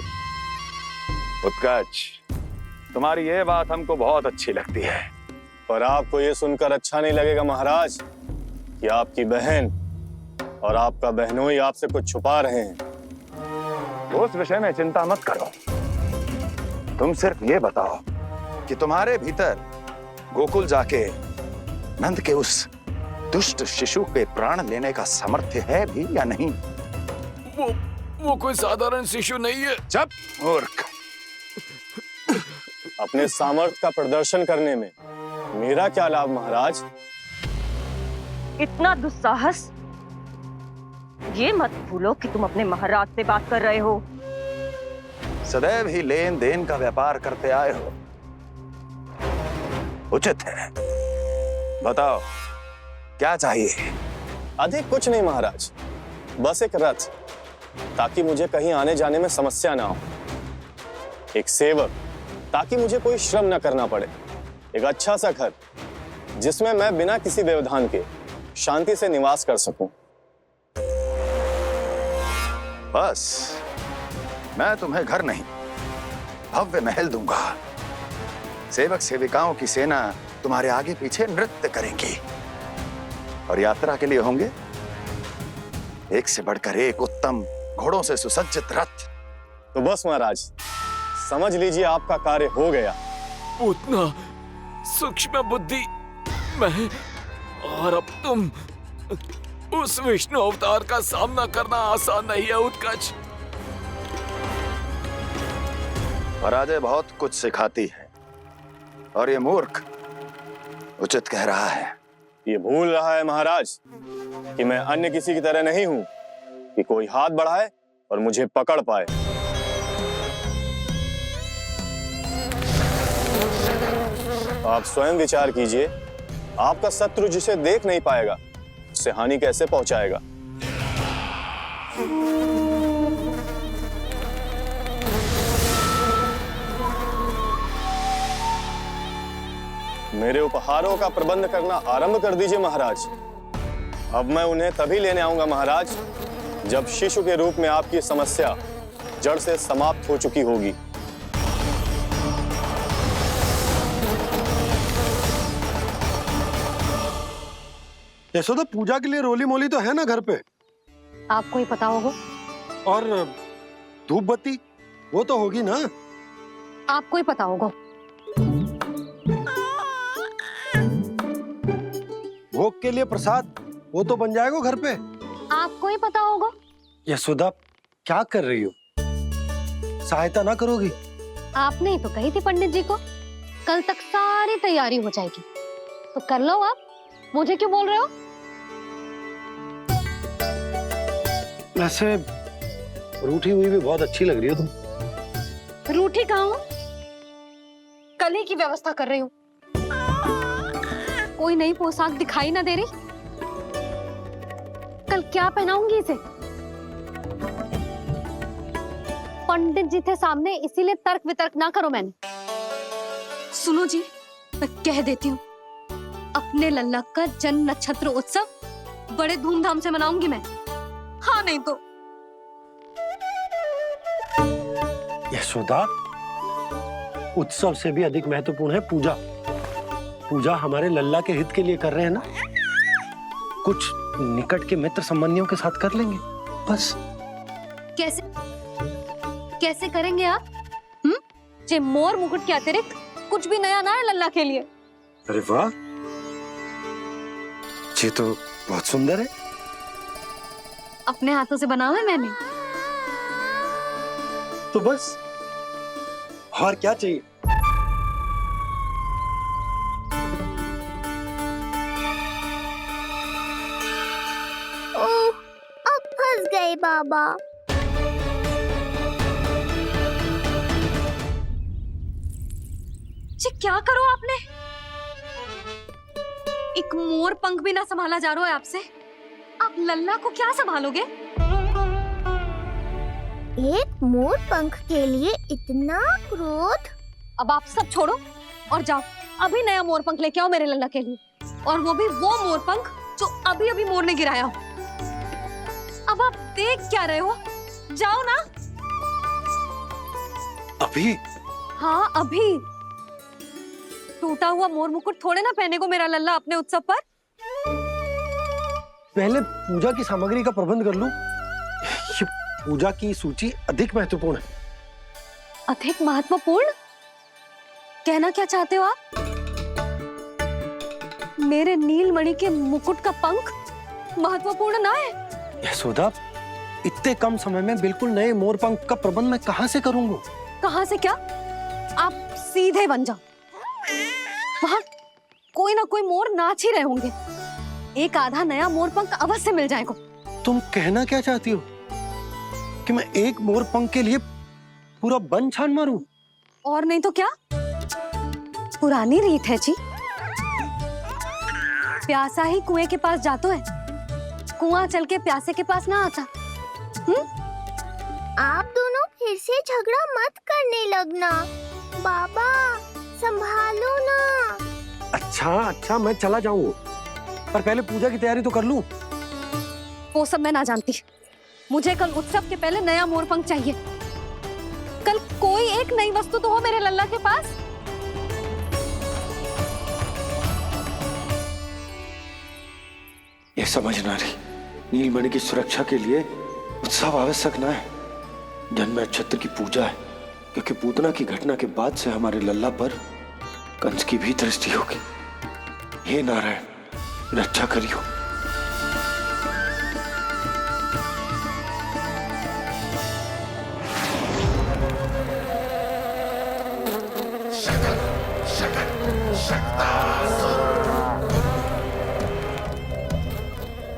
उत्कच, तुम्हारी ये बात हमको बहुत अच्छी लगती है। पर आपको ये सुनकर अच्छा नहीं लगेगा महाराज कि आपकी बहन और आपका बहनोई आपसे कुछ छुपा रहे हैं। उस विषय में चिंता मत करो, तुम सिर्फ ये बताओ कि तुम्हारे भीतर गोकुल जाके नंद के उस दुष्ट शिशु के प्राण लेने का सामर्थ्य है भी या नहीं? वो कोई साधारण शिशु नहीं है। चुप मूर्ख। अपने सामर्थ्य का प्रदर्शन करने में मेरा क्या लाभ महाराज? इतना दुस्साहस? ये मत भूलो कि तुम अपने महाराज से बात कर रहे हो। सदैव ही लेन देन का व्यापार करते आए हो, उचित है। बताओ क्या चाहिए? अधिक कुछ नहीं महाराज, बस एक रथ, ताकि मुझे कहीं आने जाने में समस्या ना हो। एक सेवक, ताकि मुझे कोई श्रम न करना पड़े। एक अच्छा सा घर, जिसमें मैं बिना किसी व्यवधान के शांति से निवास कर सकूं। बस, मैं तुम्हें घर नहीं, भव्य महल दूंगा। सेवक सेविकाओं की सेना तुम्हारे आगे पीछे नृत्य करेंगी और यात्रा के लिए होंगे एक से बढ़कर एक उत्तम घोड़ों से सुसज्जित रथ। तो बस महाराज, समझ लीजिए आपका कार्य हो गया। उतना सूक्ष्म बुद्धि मैं, और अब तुम, उस विष्णु अवतार का सामना करना आसान नहीं है उत्कच। पराजय बहुत कुछ सिखाती है और ये मूर्ख उचित कह रहा है। ये भूल रहा है महाराज कि मैं अन्य किसी की तरह नहीं हूं कि कोई हाथ बढ़ाए और मुझे पकड़ पाए। आप स्वयं विचार कीजिए, आपका शत्रु जिसे देख नहीं पाएगा उससे हानि कैसे पहुंचाएगा? मेरे उपहारों का प्रबंध करना आरंभ कर दीजिए महाराज। अब मैं उन्हें तभी लेने आऊंगा महाराज, जब शिशु के रूप में आपकी समस्या जड़ से समाप्त हो चुकी होगी। यशोदा, पूजा के लिए रोली मोली तो है ना घर पे? आपको ही पता होगा। और धूप बत्ती वो तो होगी ना? आपको ही पता होगा। भोग के लिए प्रसाद वो तो बन जाएगा घर पे। आपको ही पता होगा। यशोदा, क्या कर रही हो? सहायता ना करोगी? आपने ही तो कही थी पंडित जी को कल तक सारी तैयारी हो जाएगी, तो कर लो आप। मुझे क्यों बोल रहे हो? वैसे रूठी हुई भी बहुत अच्छी लग रही हो तुम। रूठी कहाँ हूँ? कल ही की व्यवस्था कर रही हूँ। कोई नई पोशाक दिखाई ना दे रही? कल क्या पहनाऊंगी इसे? पंडित जी थे सामने, इसीलिए तर्क वितर्क ना करो। मैंने सुनो जी, मैं कह देती हूँ, अपने लल्ला का जन्म नक्षत्र उत्सव बड़े धूमधाम से मनाऊंगी मैं। हाँ नहीं तो। यशोदा, उत्सव से भी अधिक महत्वपूर्ण है पूजा। पूजा हमारे लल्ला के हित के लिए कर रहे हैं ना। कुछ निकट के मित्र संबंधियों के साथ कर लेंगे बस। कैसे कैसे करेंगे आप? जे मोर मुकुट के अतिरिक्त कुछ भी नया ना है लल्ला के लिए। अरे वाह, ये तो बहुत सुंदर है। अपने हाथों से बनाया है मैंने। तो बस और क्या चाहिए? ओह, अब फंस गए बाबा। जी क्या करो आपने? एक मोर पंख भी ना संभाला जा रहा है आपसे। आप लल्ला को क्या संभालोगे? एक मोर पंख के लिए इतना क्रोध? अब आप सब छोड़ो और जाओ, अभी नया मोर पंख लेके आओ मेरे लल्ला के लिए, और वो भी वो मोर पंख जो अभी अभी मोर ने गिराया हो। अब आप देख क्या रहे हो? जाओ ना। अभी? हाँ अभी। टूटा हुआ मोर मुकुट थोड़े ना पहने को मेरा लल्ला अपने उत्सव पर। पहले पूजा की सामग्री का प्रबंध कर लूं। ये पूजा की सूची अधिक महत्वपूर्ण है। अधिक महत्वपूर्ण? कहना क्या चाहते हो आप? मेरे नीलमणि के मुकुट का पंख महत्वपूर्ण ना है? यशोदा, इतने कम समय में बिल्कुल नए मोर पंख का प्रबंध मैं कहां से करूंगा? कहां से क्या? आप सीधे बन जाओ। वहां कोई ना कोई मोर नाच ही रहे होंगे। एक आधा नया मोर पंख अवश्य मिल जाएगा। तुम कहना क्या चाहती हो कि मैं एक मोर पंख के लिए पूरा वन छान मारूं? और नहीं तो क्या? पुरानी रीत है जी। प्यासा ही कुएं के पास जातो है, कुआं चल के प्यासे के पास ना आता। आप दोनों फिर से झगड़ा मत करने लगना। बाबा संभालो ना। अच्छा, मैं चला जाऊंगा, पर पहले पूजा की तैयारी तो कर लूं। वो सब मैं ना जानती। मुझे कल उत्सव के पहले नया मोर पंख चाहिए। कल कोई एक नई वस्तु तो हो मेरे लल्ला के पास। ये समझ ना रही, नीलमणि की सुरक्षा के लिए उत्सव आवश्यक ना है, जन्म नक्षत्र की पूजा है, क्योंकि पूतना की घटना के बाद से हमारे लल्ला पर कंस की भी दृष्टि होगी। हे नारायण, रक्षा करियो।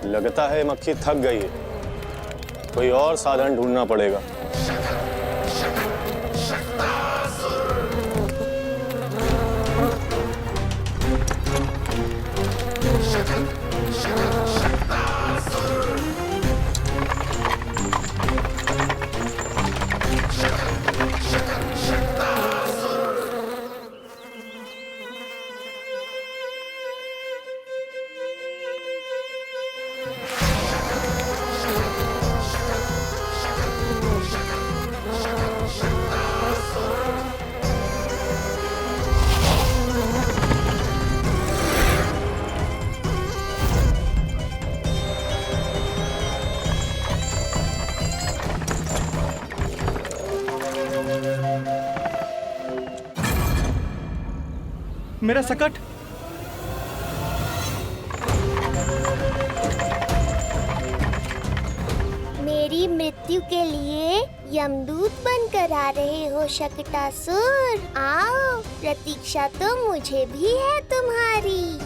लगता है मक्खी थक गई है, कोई और साधन ढूंढना पड़ेगा। मेरा सकट। मेरी मृत्यु के लिए यमदूत बनकर आ रहे हो शकटासुर? आओ, प्रतीक्षा तो मुझे भी है तुम्हारी।